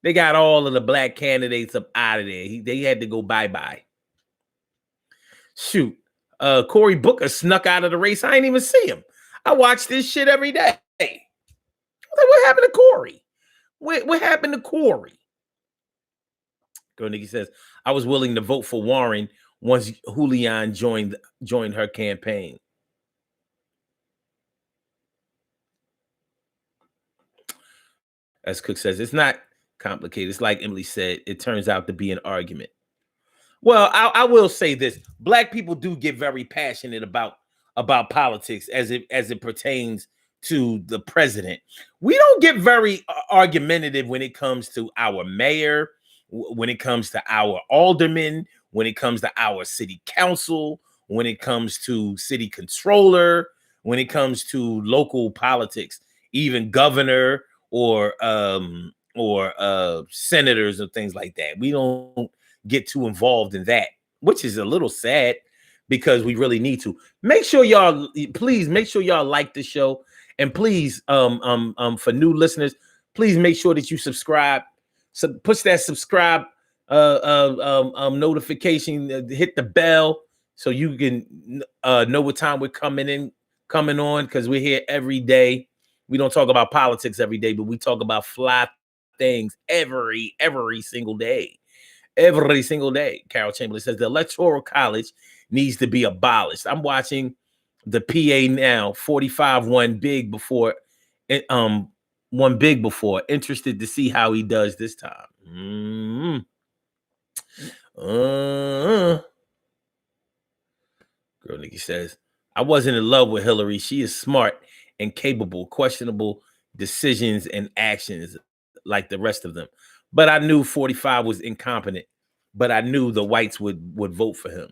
They got all of the black candidates up out of there. They had to go bye-bye. Shoot. Cory Booker snuck out of the race. I didn't even see him. I watch this shit every day. What happened to Cory? What happened to Cory? Girl Nikki says, I was willing to vote for Warren once Julian joined her campaign. As Cook says, it's not complicated. It's like Emily said, it turns out to be an argument. Well, I will say this. Black people do get very passionate about politics as it pertains to the president. We don't get very argumentative when it comes to our mayor, when it comes to our aldermen, when it comes to our city council, when it comes to city controller, when it comes to local politics, even governor or senators and things like that. We don't get too involved in that, which is a little sad because we really need to. Make sure y'all, please make sure y'all like the show, and please, for new listeners, please make sure that you subscribe. So push that subscribe notification, hit the bell so you can know what time we're coming on, because we're here every day. We don't talk about politics every day, but we talk about fly things every single day. Every single day. Carol Chamberlain says the Electoral College needs to be abolished. I'm watching the PA now, 45 one big before. Interested to see how he does this time. Girl Nikki says, I wasn't in love with Hillary. She is smart and capable, questionable decisions and actions like the rest of them. But I knew 45 was incompetent, but I knew the whites would vote for him.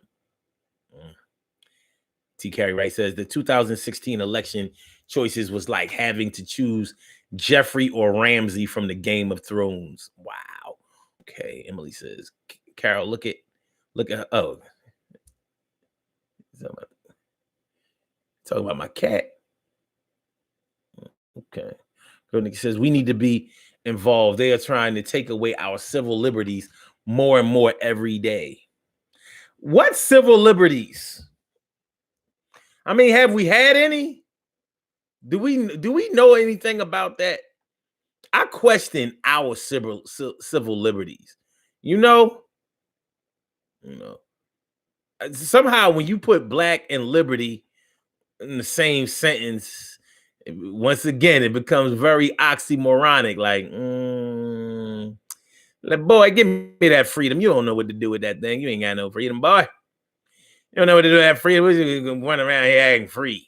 T. Carey Wright says the 2016 election choices was like having to choose Jeffrey or Ramsay from the Game of Thrones. Wow. Okay. Emily says, Carol, look at oh. Talking about my cat. Okay. Girl Nikki says we need to be involved. They are trying to take away our civil liberties more and more every day. What civil liberties? I mean, have we had any? Do we know anything about that? I question our civil liberties. You know, somehow when you put black and liberty in the same sentence, once again, it becomes very oxymoronic. Like, boy, give me that freedom. You don't know what to do with that thing. You ain't got no freedom, boy. You don't know what to do with that freedom. We're just gonna run around here acting free.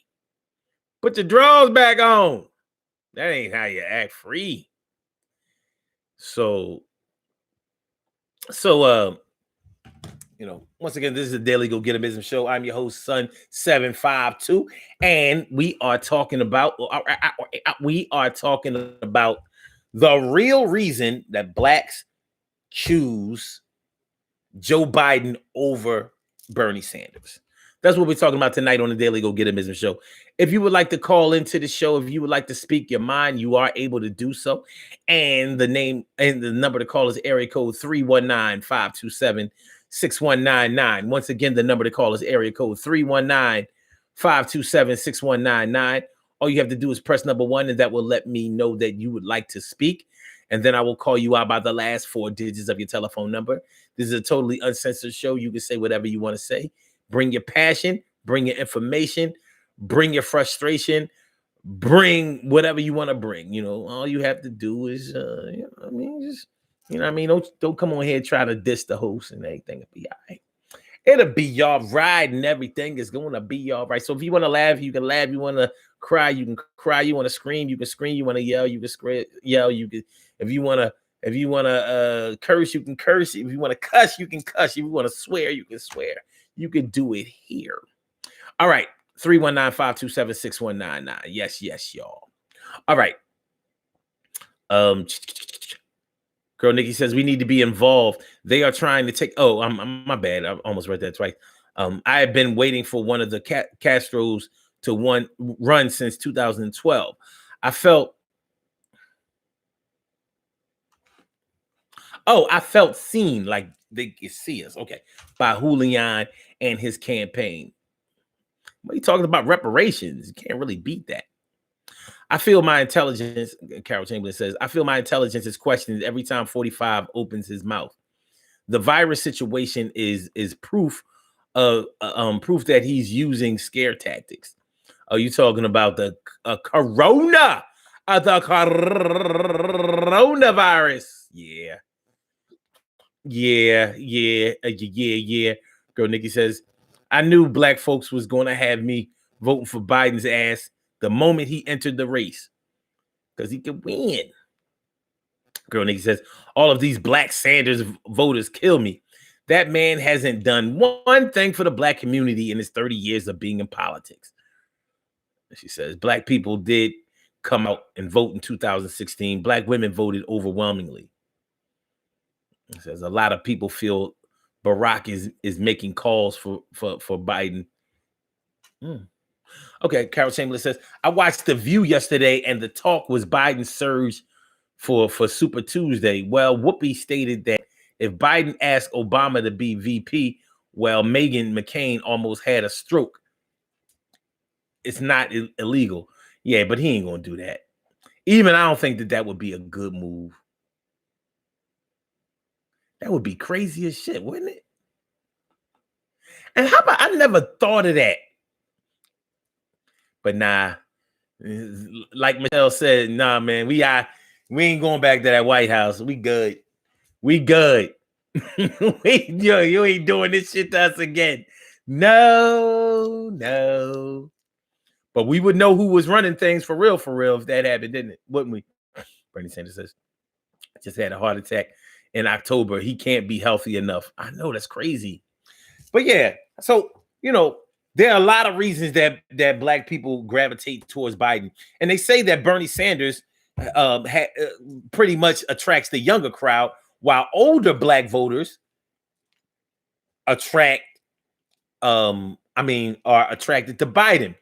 Put your drawers back on. That ain't how you act free. So, once again, this is the Daily Go Get a Business Show. I'm your host, Son 752, and we are talking about the real reason that blacks choose Joe Biden over Bernie Sanders. That's what we're talking about tonight on the Daily Go Get a Business Show. If you would like to call into the show, if you would like to speak your mind, you are able to do so. And the name and the number to call is area code 319-527-6199. Once again, the number to call is area code 319-527-6199. All you have to do is press number 1, and that will let me know that you would like to speak. And then I will call you out by the last 4 digits of your telephone number. This is a totally uncensored show. You can say whatever you want to say. Bring your passion, bring your information, bring your frustration, bring whatever you want to bring. All you have to do is, don't come on here and try to diss the host and everything. It'll be all right. It'll be all right, and everything is going to be all right. So if you want to laugh, you can laugh. You want to cry, you can cry. You want to scream, you can scream. You want to yell, you can yell. You can, if you want to curse, you can curse. If you want to cuss, you can cuss. If you want to swear, you can swear. You can do it here. All right. 319-527-6199. Yes, y'all. All right. Girl Nikki says we need to be involved. They are trying to take. Oh, I'm my bad. I almost read that twice. I have been waiting for one of the Castros to run since 2012. I felt seen, like they could see us. Okay, by Julian and his campaign. What are you talking about? Reparations? You can't really beat that. I feel my intelligence, Carol Chamberlain says, I feel my intelligence is questioned every time 45 opens his mouth. The virus situation is proof that he's using scare tactics. Are you talking about the coronavirus? Yeah. Girl Nikki says, I knew black folks was going to have me voting for Biden's ass the moment he entered the race, because he could win. Girl Nikki says, all of these Black Sanders voters kill me. That man hasn't done one thing for the Black community in his 30 years of being in politics. She says, Black people did come out and vote in 2016. Black women voted overwhelmingly. It says a lot of people feel Barack is making calls for Biden. Okay, Carol Chamberlain says, I watched The View yesterday and the talk was Biden's surge for Super Tuesday. Well, Whoopi stated that if Biden asked Obama to be VP, well, Meghan McCain almost had a stroke. It's not illegal. Yeah, but he ain't going to do that. Even I don't think that would be a good move. That would be crazy as shit, wouldn't it? And how about, I never thought of that. But nah, like Michelle said, nah, man, we ain't going back to that White House. We good. We good. You ain't doing this shit to us again. No. But we would know who was running things for real if that happened, didn't it? Wouldn't we? Bernie Sanders says, just had a heart attack in October. He can't be healthy enough. I know, that's crazy. But yeah, so, there are a lot of reasons that Black people gravitate towards Biden. And they say that Bernie Sanders pretty much attracts the younger crowd, while older Black voters are attracted to Biden.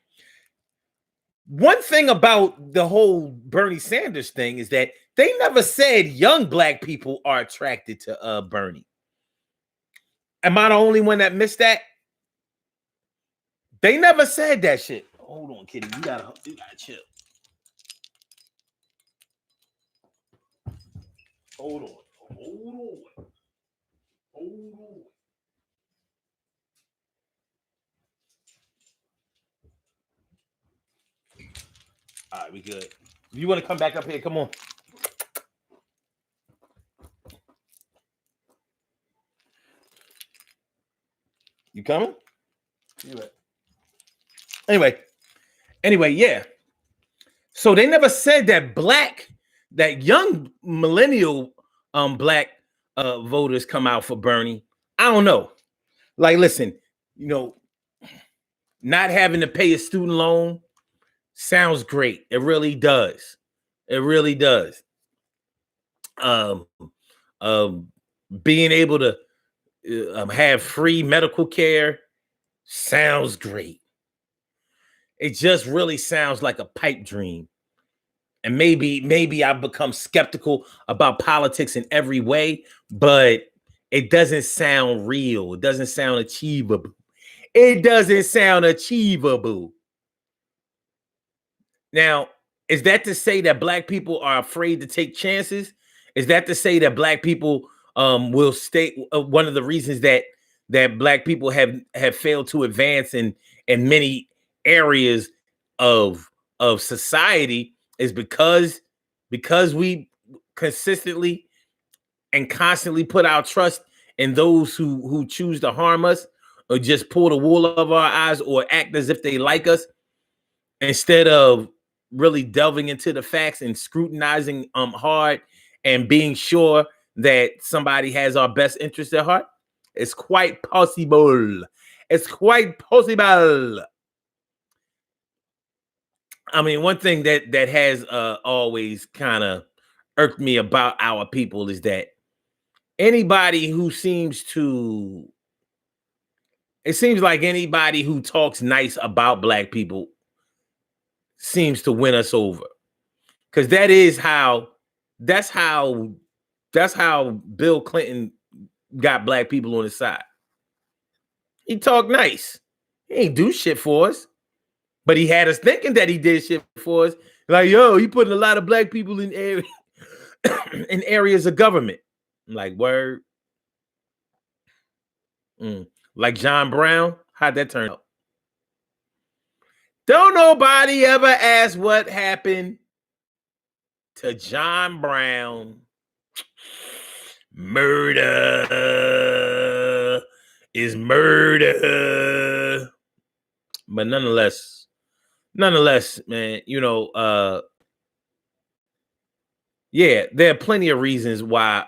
One thing about the whole Bernie Sanders thing is that they never said young Black people are attracted to Bernie. Am I the only one that missed that? They never said that shit. Hold on, Kitty. You gotta chill. Hold on. All right, we good. If you want to come back up here, come on. You coming? You right. Anyway, yeah. So they never said that young millennial Black voters come out for Bernie. I don't know. Like, listen, not having to pay a student loan sounds great. It really does. It really does. Being able to have free medical care sounds great. It just really sounds like a pipe dream. And maybe I've become skeptical about politics in every way, but it doesn't sound real. It doesn't sound achievable. Now, is that to say that Black people are afraid to take chances? Is that to say that Black people will stay? One of the reasons that Black people have failed to advance in many areas of society is because we consistently and constantly put our trust in those who choose to harm us or just pull the wool over our eyes or act as if they like us, instead of really delving into the facts and scrutinizing hard and being sure that somebody has our best interest at heart. It's quite possible. I mean, one thing that has always kind of irked me about our people is that anybody who seems like anybody who talks nice about Black people seems to win us over. Because that's how Bill Clinton got Black people on his side. He talked nice. He ain't do shit for us. But he had us thinking that he did shit for us. Like, yo, he putting a lot of Black people in areas of government. I'm like, word. Like John Brown. How'd that turn out? Don't nobody ever ask what happened to John Brown. Murder is murder. But nonetheless, man, Yeah, there are plenty of reasons why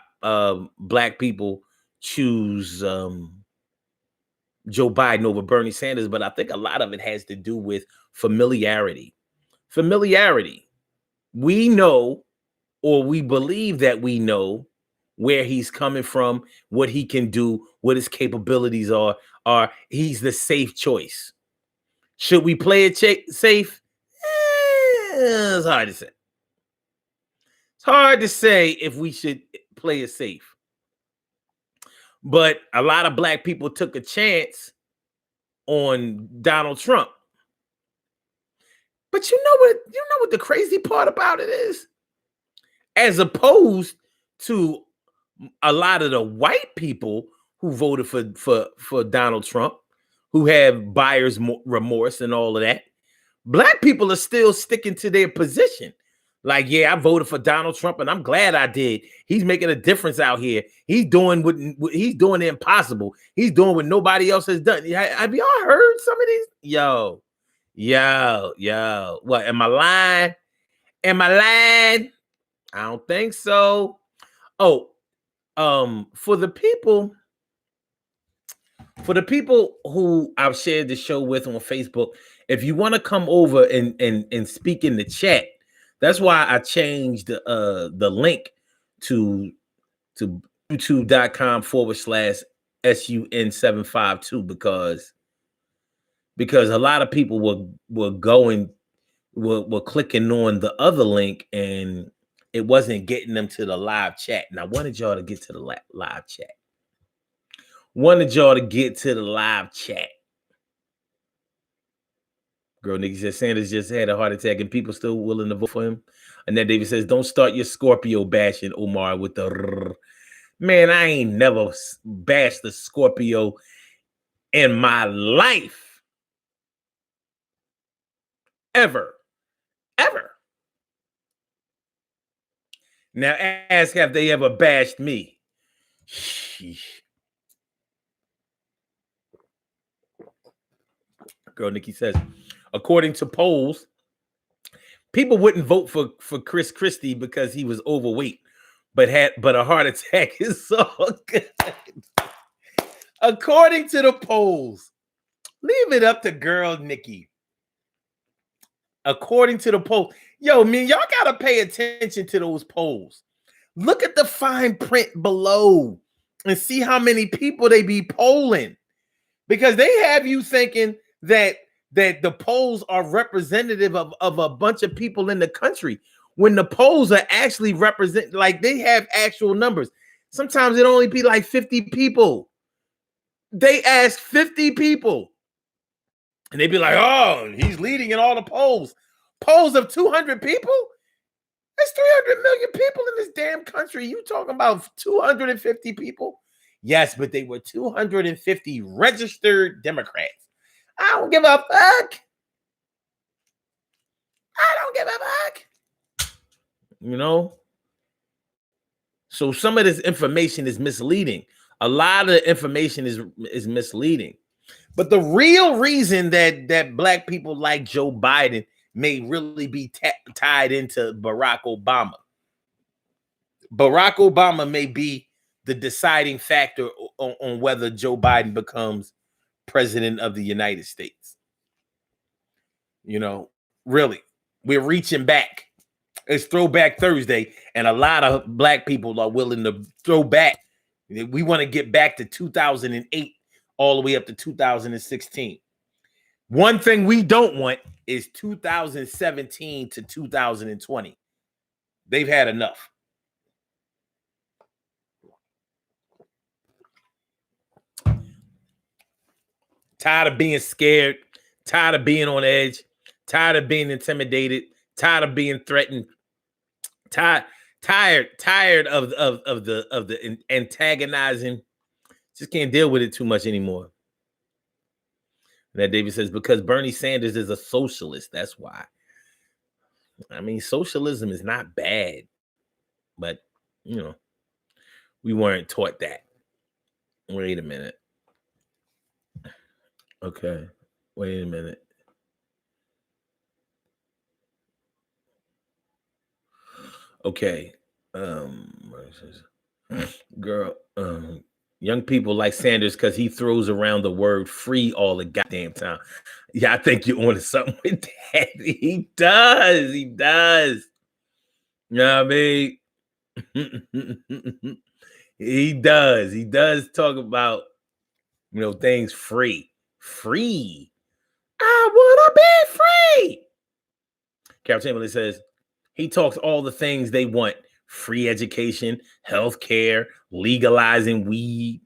black people choose Joe Biden over Bernie Sanders, but I think a lot of it has to do with familiarity. Familiarity. We know, or we believe that we know where he's coming from, what he can do, what his capabilities are he's the safe choice. Should we play it safe? It's hard to say. It's hard to say if we should play it safe. But a lot of black people took a chance on Donald Trump. But you know what the crazy part about it is? As opposed to a lot of the white people who voted for Donald Trump, who have buyer's remorse and all of that, black people are still sticking to their position. Like, yeah, I voted for Donald Trump, and I'm glad I did. He's making a difference out here. He's doing what he's doing the impossible. He's doing what nobody else has done. Have y'all heard some of these? Yo. What, am I lying? Am I lying? I don't think so. Oh, for the people who I've shared the show with on Facebook, if you want to come over and speak in the chat, that's why I changed the link to youtube.com/SUN752 because a lot of people were clicking on the other link and it wasn't getting them to the live chat. And I wanted y'all to get to the live chat. Girl, Nikki says Sanders just had a heart attack and people still willing to vote for him. And then David says, don't start your Scorpio bashing, Omar, with the man. I ain't never bashed the Scorpio in my life. Ever. Now ask, have they ever bashed me? Sheesh. Girl, Nikki says, according to polls, people wouldn't vote for Chris Christie because he was overweight, but a heart attack is so good. According to the polls, leave it up to girl Nikki. According to the poll, yo, man, y'all gotta pay attention to those polls. Look at the fine print below and see how many people they be polling, because they have you thinking that the polls are representative of a bunch of people in the country, when the polls are actually represent, like, they have actual numbers. Sometimes it only be like 50 people. They ask 50 people and they be like, oh, he's leading in all the polls. Polls of 200 people? There's 300 million people in this damn country. You talking about 250 people? Yes, but they were 250 registered Democrats. I don't give a fuck. You know? So some of this information is misleading. A lot of information is misleading. But the real reason that black people like Joe Biden may really be tied into Barack Obama. Barack Obama may be the deciding factor on whether Joe Biden becomes president of the United States. You know, really, we're reaching back. It's Throwback Thursday, and a lot of black people are willing to throw back. We want to get back to 2008 all the way up to 2016. One thing we don't want is 2017 to 2020. They've had enough. Tired of being scared, tired of being on edge, tired of being intimidated, tired of being threatened, tired of the antagonizing. Just can't deal with it too much anymore. And that David says, because Bernie Sanders is a socialist, that's why. I mean, socialism is not bad, but you know, we weren't taught that. Wait a minute. Okay, wait a minute. Okay, Girl, young people like Sanders because he throws around the word free all the goddamn time. Yeah, I think you're onto something with that. He does. He does. You know what I mean? He does. He does talk about, things free. Free. I want to be free. Carol Chamberlain says he talks all the things they want. Free education, health care, legalizing weed.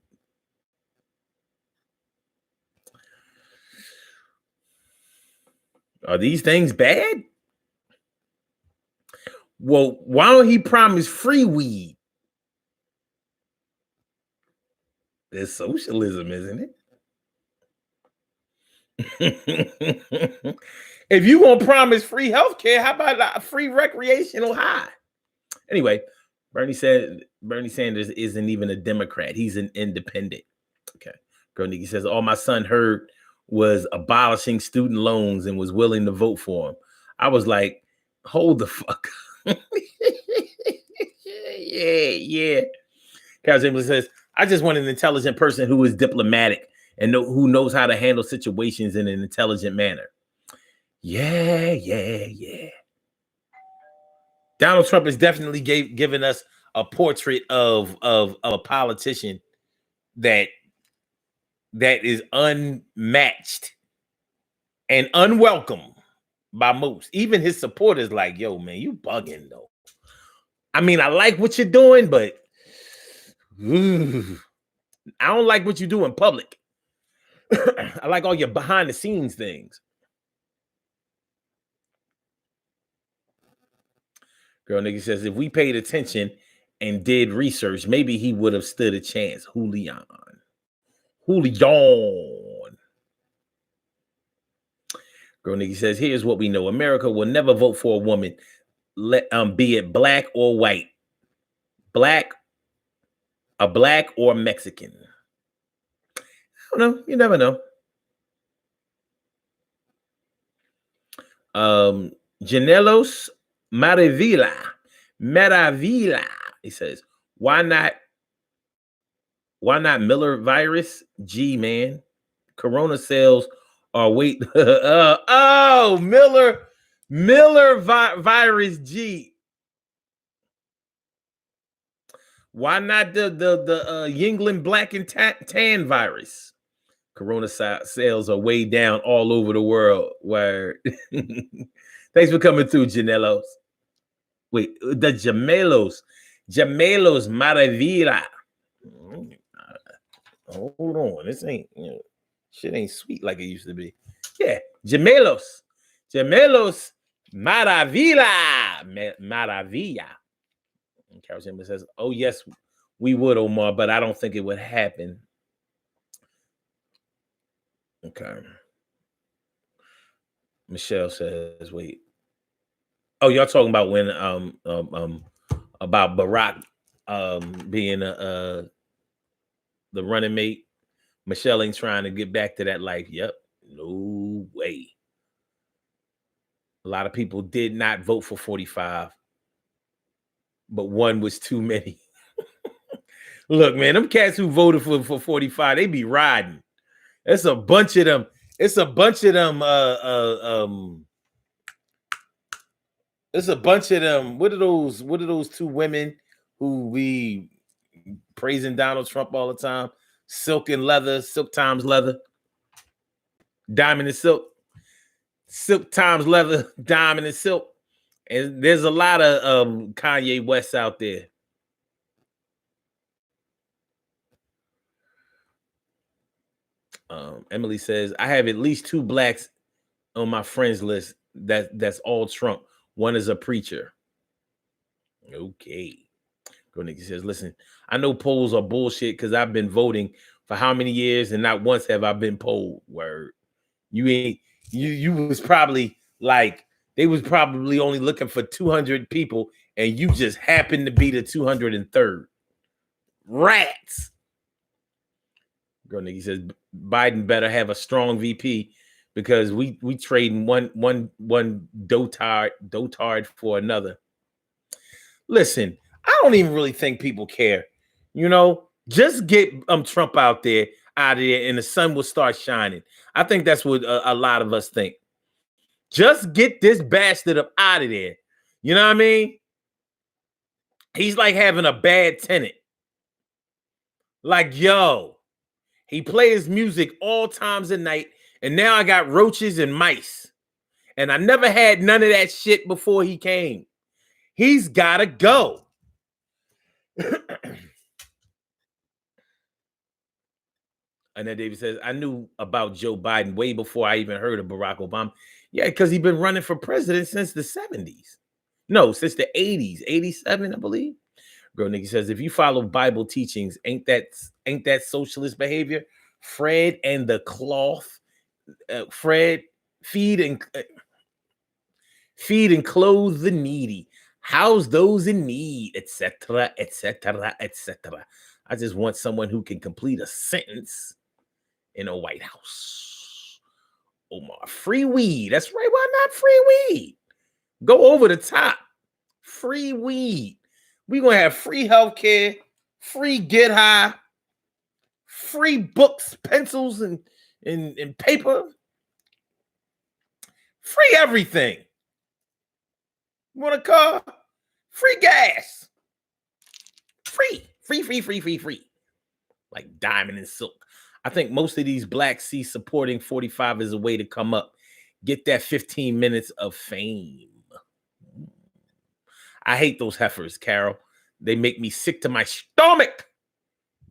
Are these things bad? Well, why don't he promise free weed? There's socialism, isn't it? If you gonna promise free health care, how about free recreational high? Anyway, Bernie Sanders isn't even a Democrat. He's an independent. Okay. Girl Nikki says, all my son heard was abolishing student loans and was willing to vote for him. I was like, hold the fuck up. Yeah. Carol James says, I just want an intelligent person who is diplomatic and who knows how to handle situations in an intelligent manner. Yeah. Donald Trump has definitely given us a portrait of a politician that is unmatched and unwelcome by most. Even his supporters like, yo, man, you bugging though. I mean, I like what you're doing, but I don't like what you do in public. I like all your behind the scenes things. Girl Nigga says, if we paid attention and did research, maybe he would have stood a chance. Julian. Girl Nigga says, here's what we know. America will never vote for a woman, be it black or white. Black or Mexican. I don't know. You never know. Janelos Maravilla. He says, why not Miller virus? Gee, man. Corona cells are wait. Miller virus G. Why not the Yingling black and tan virus? Corona sales are way down all over the world. Where thanks for coming through, Janelos. Wait, the Jamelos Maravilla. Hold on, this ain't shit ain't sweet like it used to be. Yeah, Jamelos Maravilla. And Carol Chamberlain says, "Oh yes, we would, Omar, but I don't think it would happen." Okay. Michelle says, "Wait. Oh, y'all talking about when about Barack being the running mate? Michelle ain't trying to get back to that life. Yep, no way. A lot of people did not vote for 45, but one was too many. Look, man, them cats who voted for 45, they be riding. It's a bunch of them. It's a bunch of them. It's a bunch of them. What are those two women who we praising Donald Trump all the time? Silk and leather, silk times leather, diamond and silk, silk times leather, diamond and silk. And there's a lot of Kanye West out there. Emily says, I have at least 2 blacks on my friends list that's all Trump. One is a preacher. Okay. Girl Nikki says, listen, I know polls are bullshit because I've been voting for how many years and not once have I been polled. Word. You was probably like, they was probably only looking for 200 people and you just happened to be the 203rd. Rats. Girl Nikki says, Biden better have a strong VP because we trading one dotard for another. Listen, I don't even really think people care. You know, just get Trump out of there, and the sun will start shining. I think that's what a lot of us think. Just get this bastard up out of there. You know what I mean? He's like having a bad tenant. Like, yo, he plays music all times of night, and now I got roaches and mice. And I never had none of that shit before he came. He's got to go. Annette Davis says, I knew about Joe Biden way before I even heard of Barack Obama. Yeah, because he's been running for president since the 70s. No, since the 80s, 87, I believe. Girl Nikki says, if you follow Bible teachings, ain't that socialist behavior? Fred and the cloth. Fred, feed and clothe the needy. House those in need, etc., etc., etc. I just want someone who can complete a sentence in a White House. Omar, free weed. That's right. Why not free weed? Go over the top. Free weed. We're going to have free healthcare, free get high, free books, pencils, and paper. Free everything. You want a car? Free gas. Free. Like Diamond and Silk. I think most of these Black C supporting 45 is a way to come up. Get that 15 minutes of fame. I hate those heifers, Carol. They make me sick to my stomach.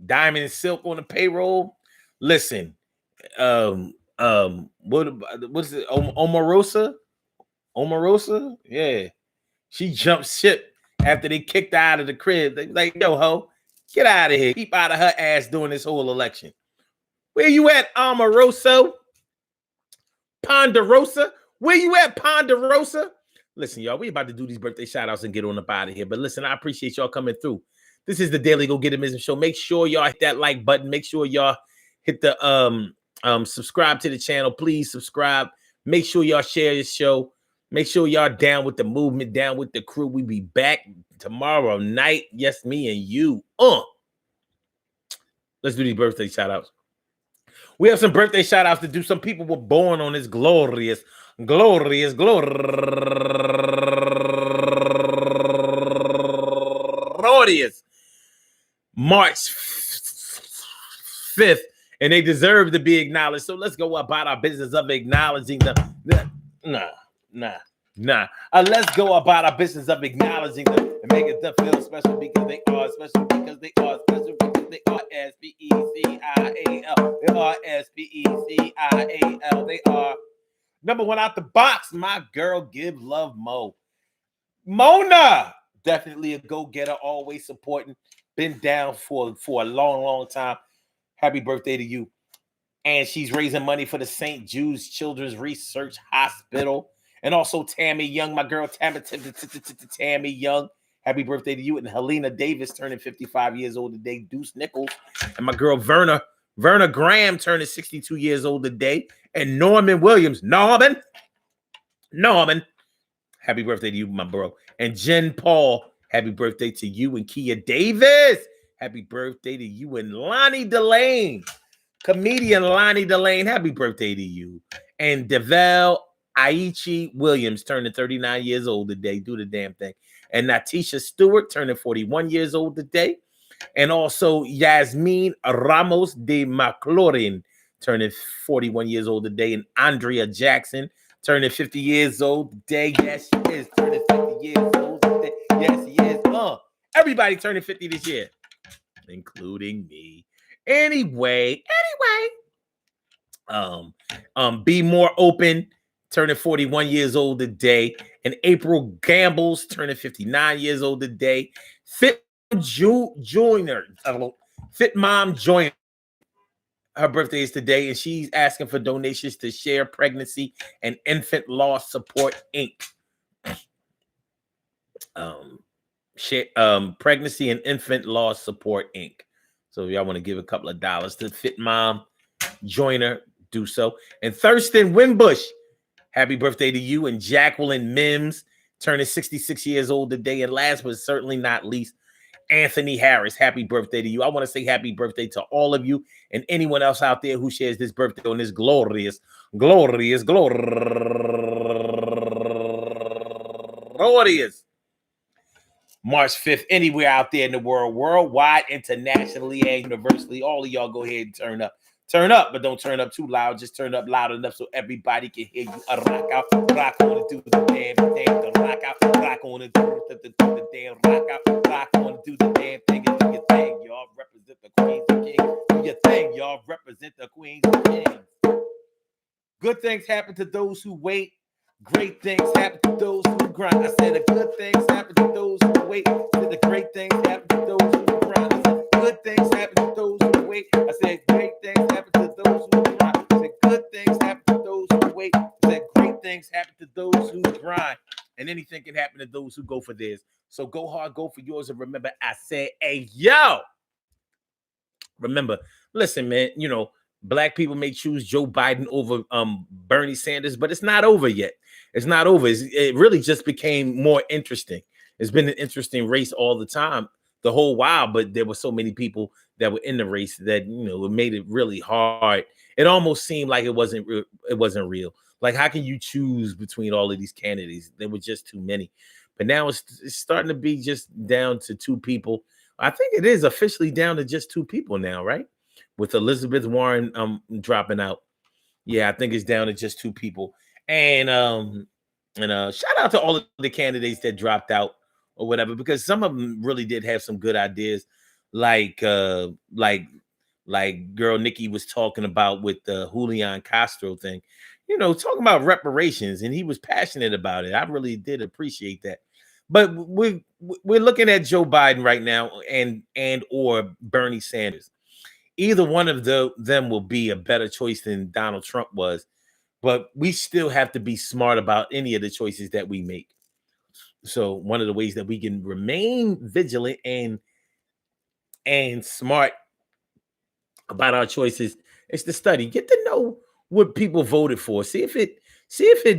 Diamond and Silk on the payroll. Listen, what's it? Omarosa? Omarosa? Yeah. She jumped ship after they kicked her out of the crib. They like, yo, ho, get out of here. Keep out of her ass during this whole election. Where you at, Omarosa? Ponderosa? Where you at, Ponderosa? Listen, y'all, we about to do these birthday shout-outs and get on up out of here. But listen, I appreciate y'all coming through. This is the Daily Go Get It Business Show. Make sure y'all hit that like button. Make sure y'all hit the subscribe to the channel. Please subscribe. Make sure y'all share this show. Make sure y'all down with the movement, down with the crew. We be back tomorrow night. Yes, me and you. Let's do these birthday shout-outs. We have some birthday shout-outs to do. Some people were born on this glorious March 5th, and they deserve to be acknowledged. So let's go about our business of acknowledging them. Let's go about our business of acknowledging them and making them feel special because they are special, because they are special, because they are S-P-E-C-I-A-L. They are S-P-E-C-I-A-L. They are number one out the box. My girl, Give Love Mo. Mona, definitely a go-getter, always supporting. Been down for a long time. Happy birthday to you. And she's raising money for the St. Jude's Children's Research Hospital. And also Tammy Young, my girl Tammy Young. Happy birthday to you. And Helena Davis turning 55 years old today. Deuce Nichols. And my girl Verna Graham turning 62 years old today. And Norman Williams. Norman. Happy birthday to you, my bro. And Jen Paul. Happy birthday to you. And Kia Davis. Happy birthday to you. And Lonnie Delane. Comedian Lonnie Delane. Happy birthday to you. And Devel Aichi Williams turning 39 years old today. Do the damn thing. And Natisha Stewart turning 41 years old today. And also Yasmin Ramos de McLaurin turning 41 years old today. And Andrea Jackson turning 50 years old today. Yes, she is turning 50 years old today. Yes, he is. Everybody turning 50 this year, including me. Anyway. Be More Open turning 41 years old today. And April Gambles turning 59 years old today. Fit Mom Joyner. Her birthday is today, and she's asking for donations to Share Pregnancy and Infant Loss Support, Inc. Pregnancy and Infant Loss Support, Inc. So if y'all want to give a couple of dollars to Fit Mom Joyner, do so. And Thurston Wimbush, happy birthday to you. And Jacqueline Mims turning 66 years old today. And last but certainly not least, Anthony Harris, happy birthday to you. I want to say happy birthday to all of you and anyone else out there who shares this birthday on this glorious March 5th, anywhere out there in the world, worldwide, internationally, and universally. All of y'all go ahead and turn up. Turn up, but don't turn up too loud. Just turn up loud enough so everybody can hear you. Rock out, rock on and do the damn thing. Rock out, rock on and do the damn rock out, rock on and do the damn thing and do your thing. Y'all represent the queens and kings. Do your thing, y'all represent the queens and kings. Good things happen to those who wait. Great things happen to those who grind. I said the good things happen to those who wait. I said the great things happen to those who grind. I said good things happen to those who wait. I said great things happen to those who grind. I said good things happen to those who wait. I said great things happen to those who grind. And anything can happen to those who go for theirs. So go hard, go for yours. And remember, I said, hey, yo. Remember, listen, man, you know, Black people may choose Joe Biden over Bernie Sanders, but it's not over yet. It's not over. It really just became more interesting. It's been an interesting race all the time, the whole while, but there were so many people that were in the race that, you know, it made it really hard. It almost seemed like it wasn't real. Like, how can you choose between all of these candidates? There were just too many. But now it's starting to be just down to two people. I think it is officially down to just two people now, right? With Elizabeth Warren dropping out. Yeah, I think it's down to just two people. And shout out to all of the candidates that dropped out or whatever, because some of them really did have some good ideas, like girl Nikki was talking about with the Julian Castro thing, you know, talking about reparations, and he was passionate about it. I really did appreciate that. But we're looking at Joe Biden right now and or Bernie Sanders. Either one of them will be a better choice than Donald Trump was, but we still have to be smart about any of the choices that we make. So one of the ways that we can remain vigilant and smart about our choices is to study, get to know what people voted for, see if it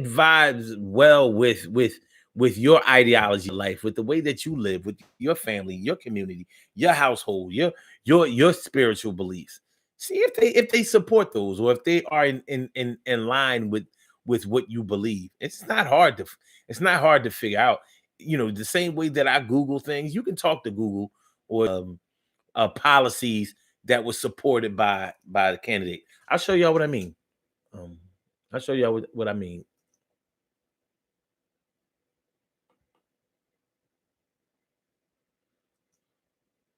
vibes well with your ideology of life, with the way that you live, with your family, your community, your household, your spiritual beliefs. See if they support those, or if they are in line with what you believe. It's not hard to figure out. You know, the same way that I Google things, you can talk to Google or policies that was supported by the candidate. I'll show y'all what I mean. I'll show y'all what I mean.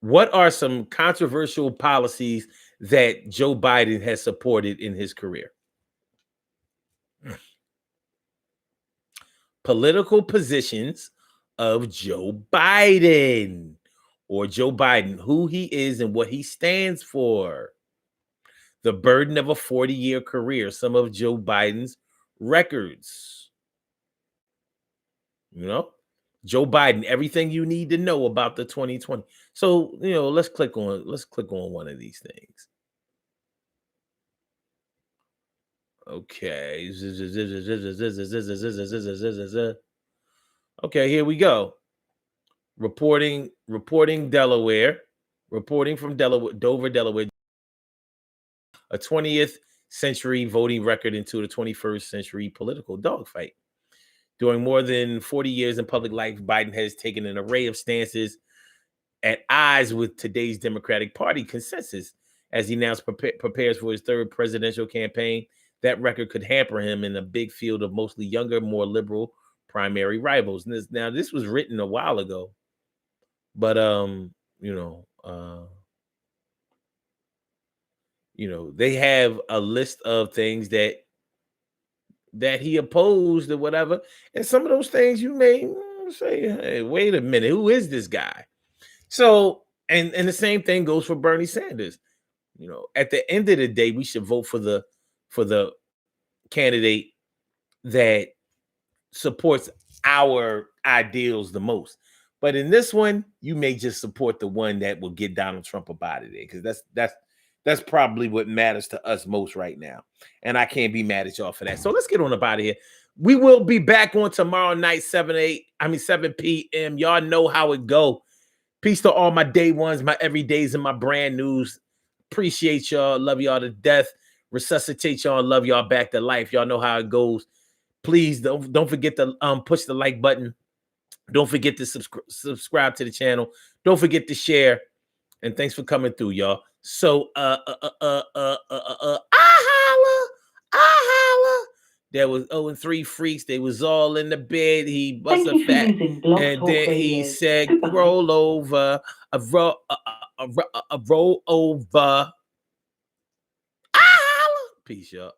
What are some controversial policies that Joe Biden has supported in his career? Political positions of Joe Biden, or Joe Biden, who he is and what he stands for. The burden of a 40-year career, some of Joe Biden's records. You know? Joe Biden, everything you need to know about the 2020. So, you know, let's click on one of these things. Okay. Okay, here we go. Reporting from Delaware, Dover, Delaware. A 20th century voting record into the 21st century political dogfight. During more than 40 years in public life, Biden has taken an array of stances at odds with today's Democratic Party consensus. As he now prepares for his third presidential campaign, that record could hamper him in a big field of mostly younger, more liberal primary rivals. And this was written a while ago, but they have a list of things that he opposed or whatever. And some of those things you may say, hey, wait a minute, who is this guy? So, and the same thing goes for Bernie Sanders. You know, at the end of the day, we should vote for the candidate that supports our ideals the most. But in this one, you may just support the one that will get Donald Trump up out of there, because that's probably what matters to us most right now. And I can't be mad at y'all for that. So let's get on up out of here. We will be back on tomorrow night, 7 p.m. Y'all know how it go. Peace to all my day ones, my everydays, and my brand news. Appreciate y'all. Love y'all to death. Resuscitate y'all. Love y'all back to life. Y'all know how it goes. Please don't forget to push the like button. Don't forget to subscribe to the channel. Don't forget to share. And thanks for coming through, y'all. So I holla. There was 0-3 freaks. They was all in the bed. He bust a fat, and then he said, "Roll over, roll over." I holla. Peace, y'all.